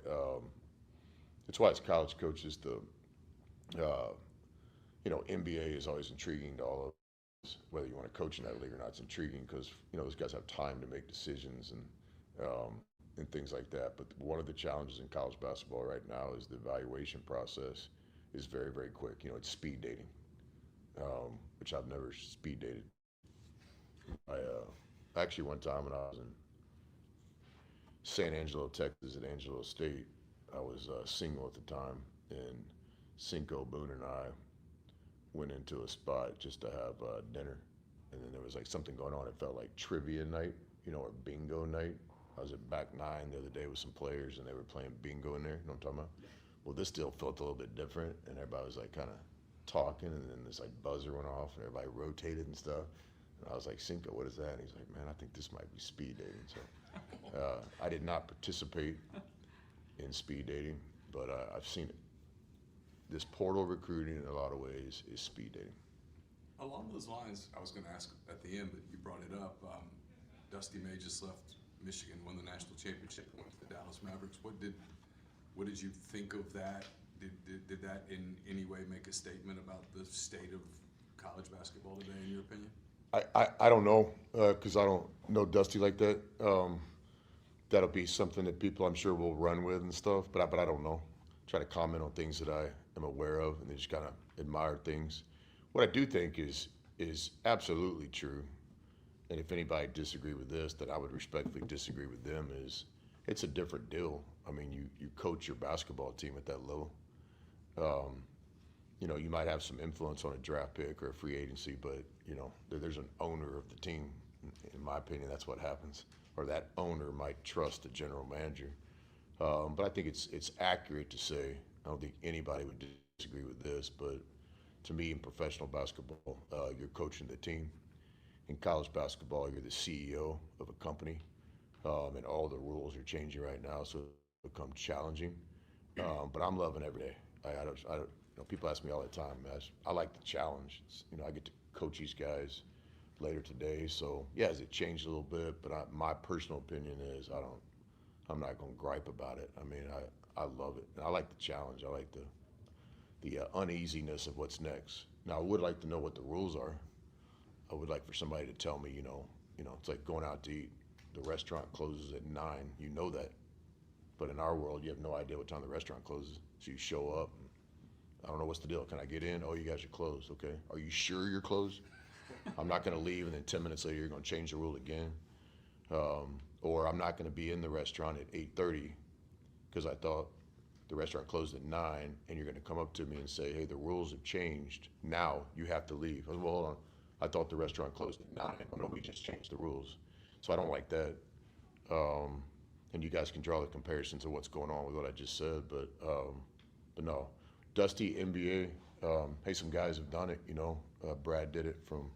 as college coaches, NBA is always intriguing to all of us. Whether you want to coach in that league or not, it's intriguing because, those guys have time to make decisions and things like that. But one of the challenges in college basketball right now is the evaluation process is very, very quick. It's speed dating. Which I've never speed dated. I actually one time when I was in San Angelo, Texas at Angelo State, I was single at the time, and Cinco, Boone, and I went into a spot just to have dinner, and then there was like something going on. It felt like trivia night, or bingo night, I was at back 9 the other day with some players, and they were playing bingo in there. You know what I'm talking about? Well, this deal felt a little bit different, and everybody was like kind of talking, and then this like buzzer went off, and everybody rotated and stuff. And I was like, Cinco, what is that? And he's like, man, I think this might be speed dating. So I did not participate in speed dating, but I've seen it. This portal recruiting in a lot of ways is speed dating.
Along those lines, I was going to ask at the end, but you brought it up. Dusty May just left Michigan, won the national championship, went to the Dallas Mavericks. What did you think of that? Did that in any way make a statement about the state of college basketball today, in your opinion?
I don't know, because I don't know Dusty like that. That'll be something that people, I'm sure, will run with and stuff, but I don't know. Try to comment on things that I am aware of, and then just kind of admire things. What I do think is absolutely true, and if anybody disagree with this, then I would respectfully disagree with them, is it's a different deal. I mean, you coach your basketball team at that level. You know, you might have some influence on a draft pick or a free agency, but, you know, there's an owner of the team. In my opinion, that's what happens. Or that owner might trust the general manager. But I think it's accurate to say, I don't think anybody would disagree with this, but to me, in professional basketball, you're coaching the team. In college basketball, you're the CEO of a company, and all the rules are changing right now, so it becomes challenging. But I'm loving every day. I don't, you know, people ask me all the time, I like the challenge. You know, I get to coach these guys later today, so yeah, has it changed a little bit? But my personal opinion is I'm not going to gripe about it. I mean, I love it. I like the challenge. I like the uneasiness of what's next. Now, I would like to know what the rules are. I would like for somebody to tell me, you know, it's like going out to eat. The restaurant closes at 9. You know that. But in our world, you have no idea what time the restaurant closes. So you show up. And, I don't know what's the deal. Can I get in? Oh, you guys are closed. Okay. Are you sure you're closed? I'm not going to leave, and then 10 minutes later, you're going to change the rule again. Or I'm not going to be in the restaurant at 8:30 because I thought the restaurant closed at 9, and you're going to come up to me and say, hey, the rules have changed. Now you have to leave. I said, well, hold on. I thought the restaurant closed at 9. Oh, no, we just changed the rules. So I don't like that. And you guys can draw the comparison to what's going on with what I just said. But no. Dusty, NBA, hey, some guys have done it, you know. Brad did it from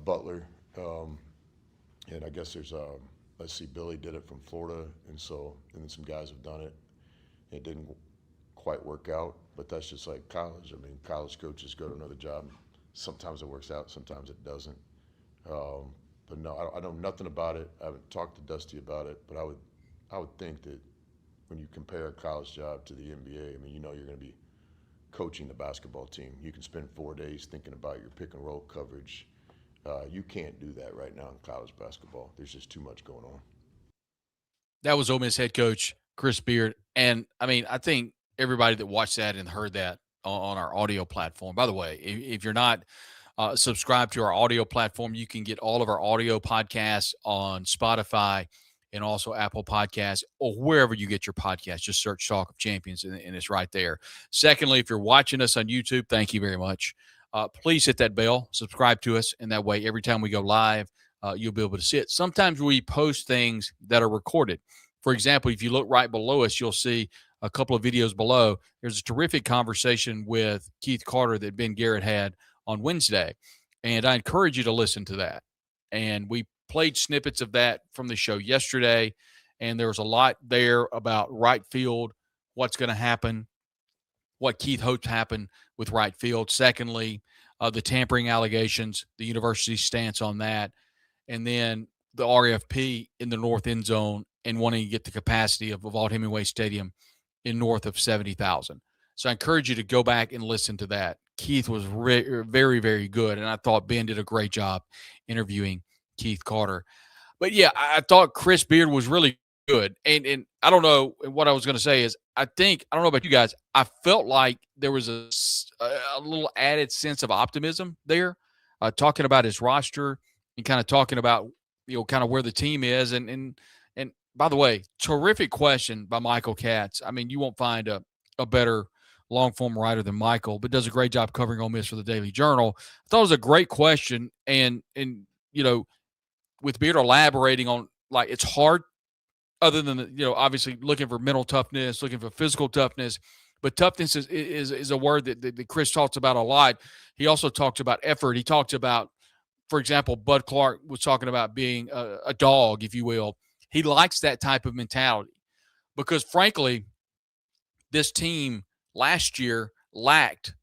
Butler. And I guess there's, let's see, Billy did it from Florida. And then some guys have done it. It didn't quite work out, but that's just like college. I mean, college coaches go to another job. Sometimes it works out, sometimes it doesn't. But no, I know nothing about it. I haven't talked to Dusty about it, but I would think that when you compare a college job to the NBA, I mean, you know you're going to be coaching the basketball team. You can spend 4 days thinking about your pick and roll coverage. You can't do that right now in college basketball. There's just too much going on.
That was Ole Miss head coach Chris Beard. And, I mean, I think everybody that watched that and heard that on our audio platform. By the way, if you're not subscribed to our audio platform, you can get all of our audio podcasts on Spotify and also Apple Podcasts or wherever you get your podcasts. Just search Talk of Champions, and it's right there. Secondly, if you're watching us on YouTube, thank you very much. Please hit that bell, subscribe to us, and that way every time we go live, you'll be able to see it. Sometimes we post things that are recorded. For example, if you look right below us, you'll see a couple of videos below. There's a terrific conversation with Keith Carter that Ben Garrett had on Wednesday, and I encourage you to listen to that. And we played snippets of that from the show yesterday, and there was a lot there about right field, what's going to happen, what Keith hopes happen with right field. Secondly, the tampering allegations, the university's stance on that, and then the RFP in the north end zone and wanting to get the capacity of Vaught-Hemingway Stadium in north of 70,000. So I encourage you to go back and listen to that. Keith was very, very good, and I thought Ben did a great job interviewing Keith Carter. But, yeah, I thought Chris Beard was really good. And I don't know, what I was going to say is I don't know about you guys, I felt like there was a little added sense of optimism there, talking about his roster and kind of talking about, kind of where the team is. And by the way, terrific question by Michael Katz. I mean, you won't find a better long-form writer than Michael, but does a great job covering Ole Miss for the Daily Journal. I thought it was a great question. And with Beard elaborating on like it's hard other than, obviously looking for mental toughness, looking for physical toughness. But toughness is a word that Chris talks about a lot. He also talks about effort. He talks about, for example, Bud Clark was talking about being a dog, if you will. He likes that type of mentality because, frankly, this team last year lacked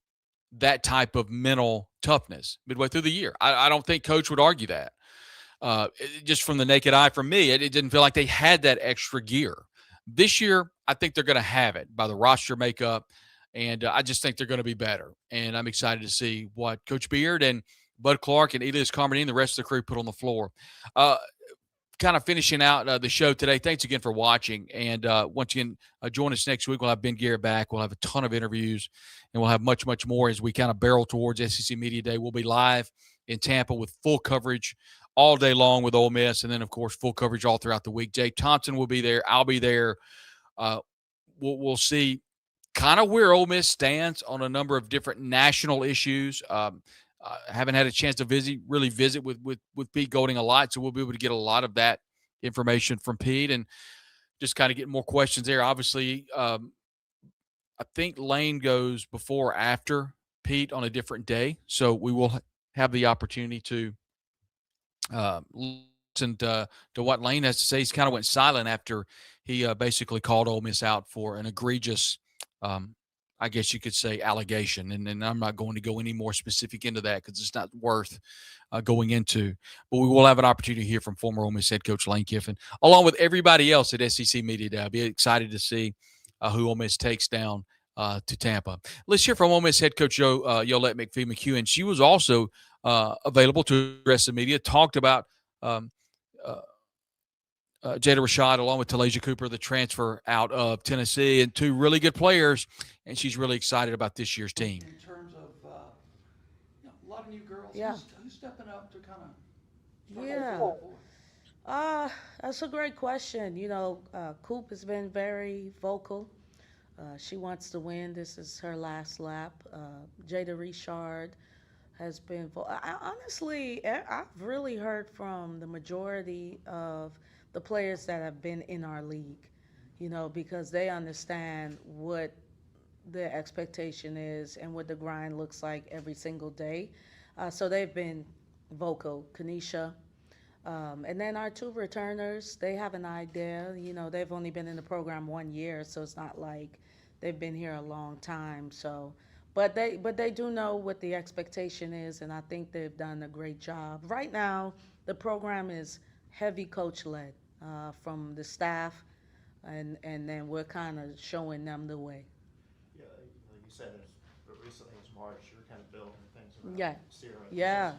that type of mental toughness midway through the year. I don't think Coach would argue that. Just from the naked eye, from me, it didn't feel like they had that extra gear. This year, I think they're going to have it by the roster makeup, and I just think they're going to be better. And I'm excited to see what Coach Beard and Bud Clark and Elias Carmody and the rest of the crew put on the floor. Kind of finishing out the show today. Thanks again for watching. And once again, join us next week. We'll have Ben Garrett back. We'll have a ton of interviews, and we'll have much, much more as we kind of barrel towards SEC Media Day. We'll be live in Tampa with full coverage all day long with Ole Miss, and then, of course, full coverage all throughout the week. Jay Thompson will be there. I'll be there. We'll see kind of where Ole Miss stands on a number of different national issues. Haven't had a chance to really visit with Pete Golding a lot, so we'll be able to get a lot of that information from Pete and just kind of get more questions there. Obviously, I think Lane goes before or after Pete on a different day, so we will have the opportunity to listen to what Lane has to say. He's kind of went silent after he basically called Ole Miss out for an egregious I guess you could say, allegation. And I'm not going to go any more specific into that because it's not worth going into. But we will have an opportunity to hear from former Ole Miss head coach Lane Kiffin, along with everybody else at SEC Media Day. I'll be excited to see who Ole Miss takes down to Tampa. Let's hear from Ole Miss head coach Yolette McPhee-McEwen. And she was also available to address the media, talked about Jada Rashad, along with Talasia Cooper, the transfer out of Tennessee, and two really good players, and she's really excited about this year's team.
In terms of a lot of new girls,
Yeah.
who's stepping up to kind of
that's a great question. Coop has been very vocal. She wants to win. This is her last lap. Jada Richard has been honestly, I've really heard from the majority of the players that have been in our league, because they understand what the expectation is and what the grind looks like every single day. So they've been vocal. Kanisha, and then our two returners, they have an idea. They've only been in the program 1 year, so it's not like they've been here a long time. So, but they do know what the expectation is, and I think they've done a great job. Right now, the program is heavy coach-led from the staff, and then we're kind of showing them the way.
Yeah, you said recently it was March, you were kind of building things around Sierra.
Yeah.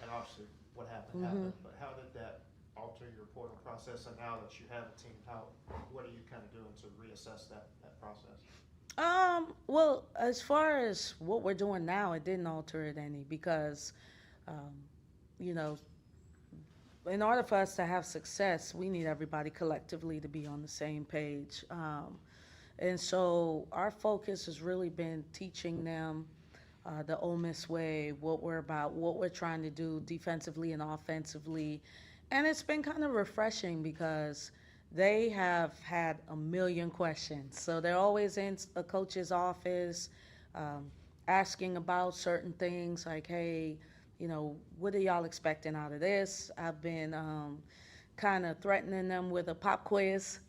And obviously what happened, but how did that alter your reporting process? And now that you have a team, what are you kind of doing to reassess that process?
Well, as far as what we're doing now, it didn't alter it any because, in order for us to have success, we need everybody collectively to be on the same page. And so our focus has really been teaching them the Ole Miss way, what we're about, what we're trying to do defensively and offensively. And it's been kind of refreshing because they have had a million questions. So they're always in a coach's office asking about certain things like, hey, what are y'all expecting out of this? I've been kind of threatening them with a pop quiz.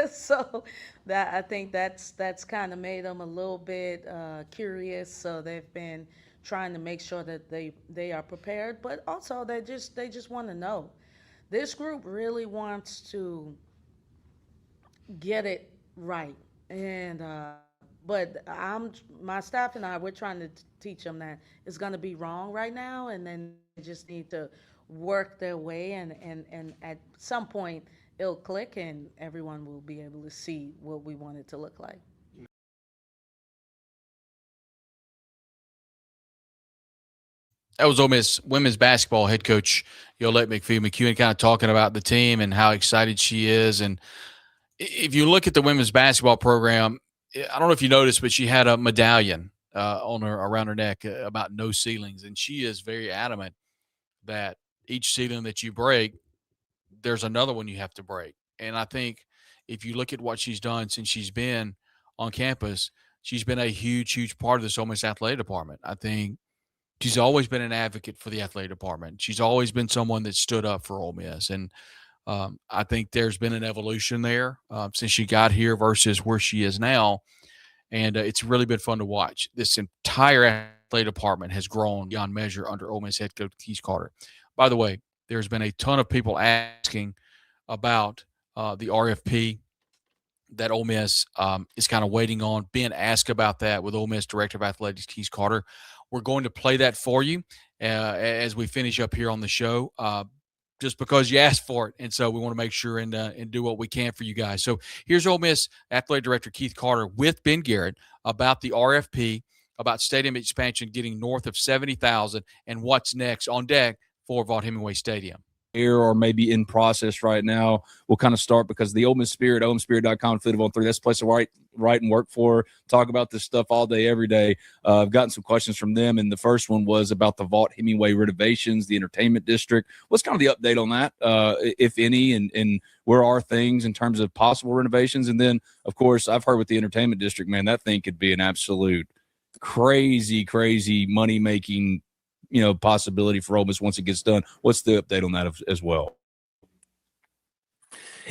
So that I think that's kind of made them a little bit curious. So they've been trying to make sure that they are prepared, but also they just want to know. This group really wants to get it right, and but my staff and we're trying to teach them that it's going to be wrong right now, and then they just need to work their way, and at some point it'll click, and everyone will be able to see what we want it to look like.
That was Ole Miss women's basketball head coach Yolette McPhee-McEwen kind of talking about the team and how excited she is. And if you look at the women's basketball program, I don't know if you noticed, but she had a medallion around her neck about no ceilings, and she is very adamant that each ceiling that you break, there's another one you have to break. And I think if you look at what she's done since she's been on campus, she's been a huge, huge part of this Ole Miss athletic department. I think she's always been an advocate for the athletic department. She's always been someone that stood up for Ole Miss. And I think there's been an evolution there since she got here versus where she is now. And it's really been fun to watch. This entire athletic department has grown beyond measure under Ole Miss head coach Keith Carter. By the way, there's been a ton of people asking about the RFP that Ole Miss is kind of waiting on. Ben asked about that with Ole Miss Director of Athletics Keith Carter. We're going to play that for you as we finish up here on the show. Just because you asked for it. And so we want to make sure and do what we can for you guys. So here's Ole Miss Athletic Director Keith Carter with Ben Garrett about the RFP, about stadium expansion getting north of 70,000 and what's next on deck for Vaught-Hemingway Stadium.
Here or maybe in process right now. We'll kind of start because the Ole Miss Spirit, OleMissSpirit.com, Affiliate on 3, that's the place to write and work for, talk about this stuff all day, every day. I've gotten some questions from them, and the first one was about the Vaught-Hemingway renovations, the entertainment district. What's kind of the update on that, if any, and where are things in terms of possible renovations? And then, of course, I've heard with the entertainment district, man, that thing could be an absolute crazy money-making possibility for Ole Miss once it gets done. What's the update on that as well?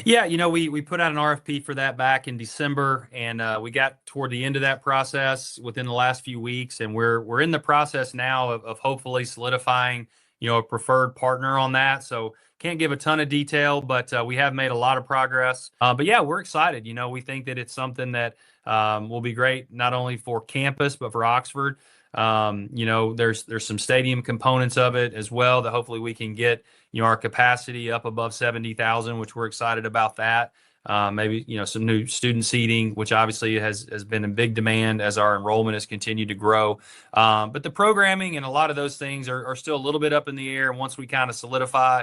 Yeah, we put out an RFP for that back in December, and we got toward the end of that process within the last few weeks, and we're in the process now of hopefully solidifying, a preferred partner on that. So can't give a ton of detail, but we have made a lot of progress. But yeah, we're excited. We think that it's something that will be great not only for campus but for Oxford. There's some stadium components of it as well that hopefully we can get, our capacity up above 70,000, which we're excited about that. Maybe, some new student seating, which obviously has been in big demand as our enrollment has continued to grow. But the programming and a lot of those things are still a little bit up in the air. And once we kind of solidify,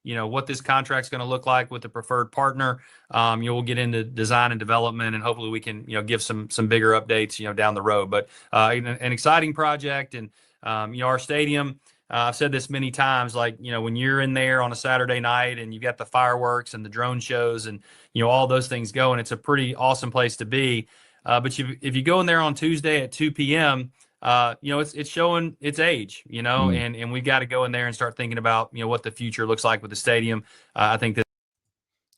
what this contract's going to look like with the preferred partner, we'll get into design and development, and hopefully we can, give some bigger updates, down the road. But an exciting project, and our stadium. I've said this many times, like, when you're in there on a Saturday night and you've got the fireworks and the drone shows and, all those things going, it's a pretty awesome place to be. But if you go in there on Tuesday at 2 p.m., it's showing its age, and we've got to go in there and start thinking about, what the future looks like with the stadium. I think that.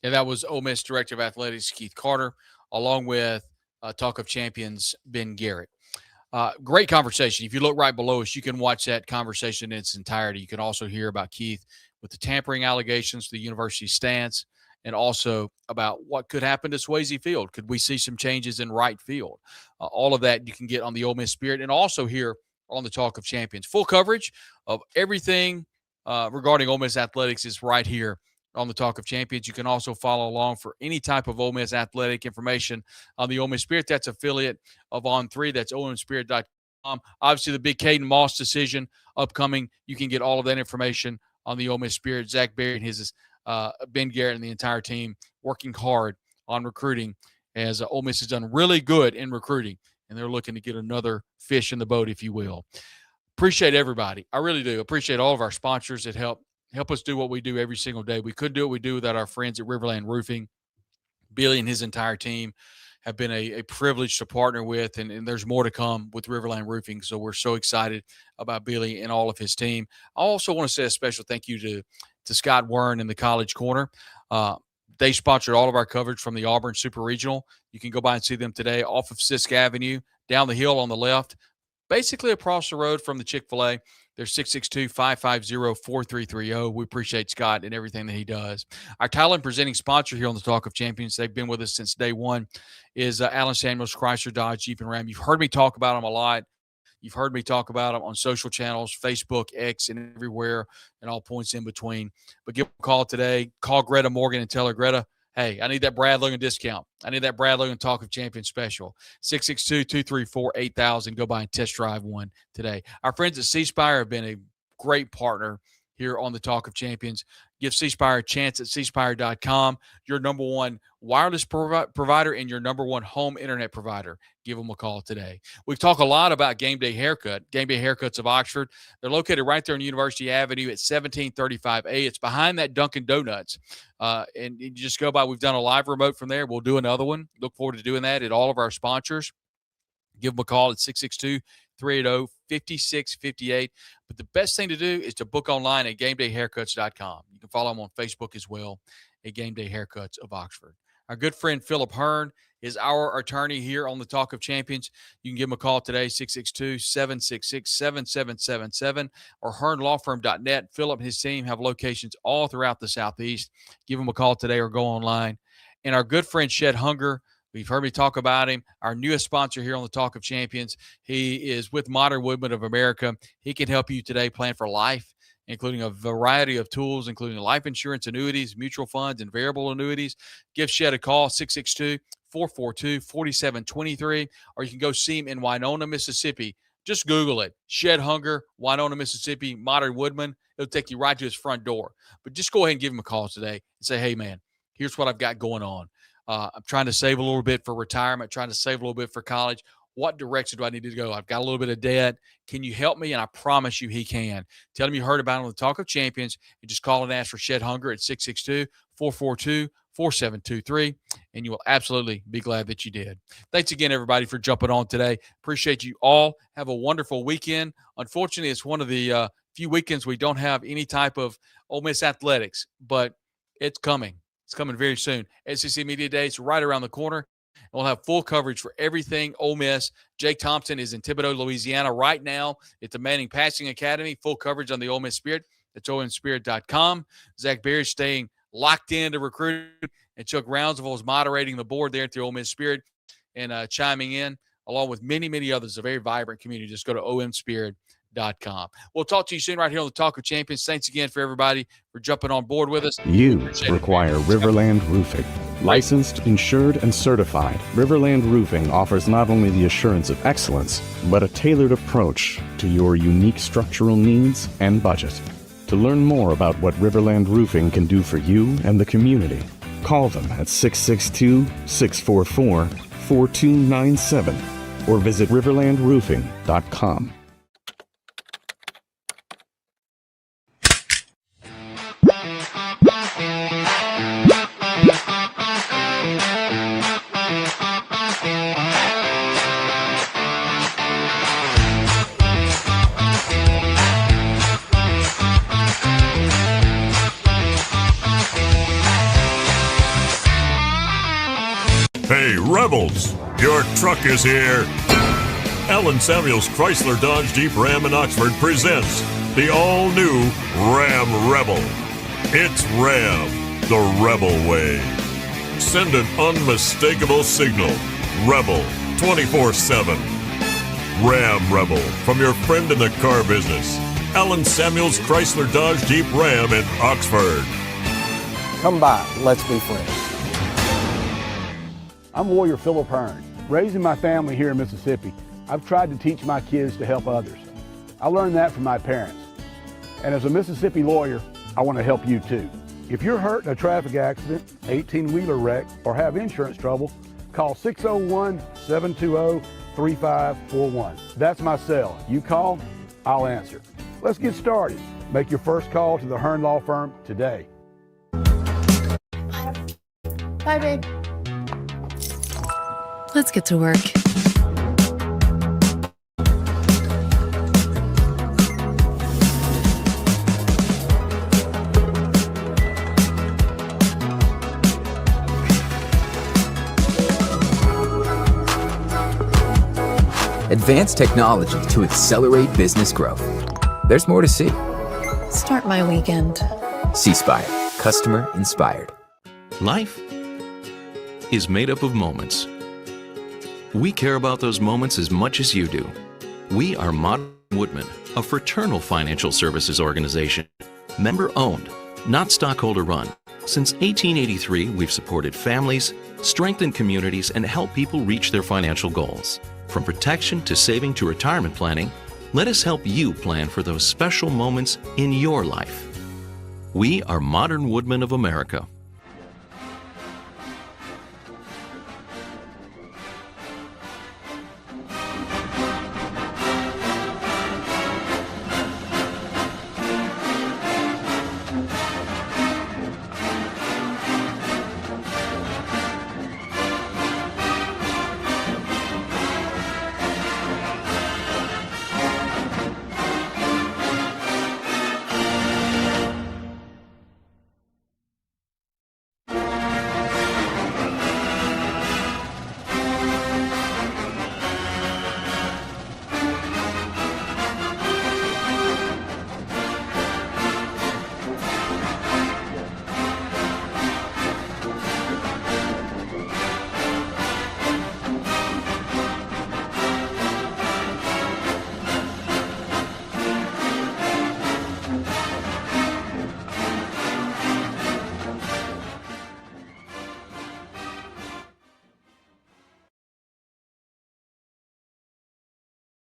And that was Ole Miss Director of Athletics Keith Carter, along with Talk of Champions Ben Garrett. Great conversation. If you look right below us, you can watch that conversation in its entirety. You can also hear about Keith with the tampering allegations, the university stance, and also about what could happen to Swayze Field. Could we see some changes in right field? All of that you can get on the Ole Miss Spirit, and also here on the Talk of Champions. Full coverage of everything regarding Ole Miss athletics is right here on the Talk of Champions. You can also follow along for any type of Ole Miss athletic information on the Ole Miss Spirit. That's affiliate of On3. That's OleMissSpirit.com. Obviously, the big Caden Moss decision upcoming. You can get all of that information on the Ole Miss Spirit. Zach Berry and his Ben Garrett and the entire team working hard on recruiting, as Ole Miss has done really good in recruiting, and they're looking to get another fish in the boat, if you will. Appreciate everybody. I really do. Appreciate all of our sponsors that help us do what we do every single day. We couldn't do what we do without our friends at Riverland Roofing. Billy and his entire team have been a privilege to partner with, and there's more to come with Riverland Roofing. So we're so excited about Billy and all of his team. I also want to say a special thank you to Scott Wern in the College Corner. They sponsored all of our coverage from the Auburn Super Regional. You can go by and see them today off of Sisk Avenue, down the hill on the left, basically across the road from the Chick-fil-A. They're 662-550-4330. We appreciate Scott and everything that he does. Our title and presenting sponsor here on the Talk of Champions, they've been with us since day one, is Allen Samuels, Chrysler, Dodge, Jeep, and Ram. You've heard me talk about them a lot. You've heard me talk about them on social channels, Facebook, X, and everywhere, and all points in between. But give them a call today. Call Greta Morgan and tell her, Greta, hey, I need that Brad Logan discount. I need that Brad Logan Talk of Champions special. 662-234-8000. Go by and test drive one today. Our friends at C Spire have been a great partner here on the Talk of Champions. Give C Spire a chance at cspire.com, your number one wireless provider and your number one home internet provider. Give them a call today. We've talked a lot about Game Day Haircut, Game Day Haircuts of Oxford. They're located right there on University Avenue at 1735A. It's behind that Dunkin' Donuts. And you just go by. We've done a live remote from there. We'll do another one. Look forward to doing that at all of our sponsors. Give them a call at 662-380-5658. But the best thing to do is to book online at GameDayHaircuts.com. You can follow them on Facebook as well at Game Day Haircuts of Oxford. Our good friend Philip Hearn is our attorney here on the Talk of Champions. You can give him a call today, 662-766-7777 or hearnlawfirm.net. Philip and his team have locations all throughout the Southeast. Give him a call today or go online. And our good friend Shed Hunger, we've heard me talk about him, our newest sponsor here on the Talk of Champions. He is with Modern Woodman of America. He can help you today plan for life, including a variety of tools, including life insurance, annuities, mutual funds, and variable annuities. Give Shed a call, 662-442-4723, or you can go see him in Winona, Mississippi. Just Google it. Shed Hunger, Winona, Mississippi, Modern Woodman. It'll take you right to his front door. But just go ahead and give him a call today and say, hey, man, here's what I've got going on. I'm trying to save a little bit for retirement, trying to save a little bit for college. What direction do I need to go? I've got a little bit of debt. Can you help me? And I promise you he can. Tell him you heard about him on the Talk of Champions. And just call and ask for Shed Hunger at 662-442-4723. And you will absolutely be glad that you did. Thanks again, everybody, for jumping on today. Appreciate you all. Have a wonderful weekend. Unfortunately, it's one of the few weekends we don't have any type of Ole Miss athletics, but it's coming. It's coming very soon. SEC Media Day is right around the corner. We'll have full coverage for everything Ole Miss. Jake Thompson is in Thibodaux, Louisiana right now at the Manning Passing Academy. Full coverage on the Ole Miss Spirit. That's OMSpirit.com. Zach Berry staying locked in to recruit. And Chuck Rounsaville is moderating the board there at the Ole Miss Spirit and chiming in, along with many, many others. A very vibrant community. Just go to OMSpirit.com. We'll talk to you soon right here on the Talk of Champions. Thanks again for everybody for jumping on board with us.
You require Riverland Roofing. Licensed, insured, and certified, Riverland Roofing offers not only the assurance of excellence, but a tailored approach to your unique structural needs and budget. To learn more about what Riverland Roofing can do for you and the community, call them at 662-644-4297 or visit riverlandroofing.com.
Hey, Rebels, your truck is here. Allen Samuels Chrysler Dodge Jeep Ram in Oxford presents the all-new Ram Rebel. It's Ram, the Rebel way. Send an unmistakable signal. Rebel 24/7. Ram Rebel from your friend in the car business. Allen Samuels Chrysler Dodge Jeep Ram in Oxford.
Come by, let's be friends. I'm Warrior Philip Hearn. Raising my family here in Mississippi, I've tried to teach my kids to help others. I learned that from my parents. And as a Mississippi lawyer, I want to help you too. If you're hurt in a traffic accident, 18-wheeler wreck, or have insurance trouble, call 601-720-3541. That's my cell. You call, I'll answer. Let's get started. Make your first call to the Hearn Law Firm today.
Bye, babe. Let's get to work.
Advanced technology to accelerate business growth. There's more to see.
Start my weekend.
C-Spire, customer inspired.
Life is made up of moments. We care about those moments as much as you do. We are Modern Woodman, a fraternal financial services organization. Member-owned, not stockholder-run. Since 1883, we've supported families, strengthened communities, and helped people reach their financial goals. From protection to saving to retirement planning, let us help you plan for those special moments in your life. We are Modern Woodmen of America.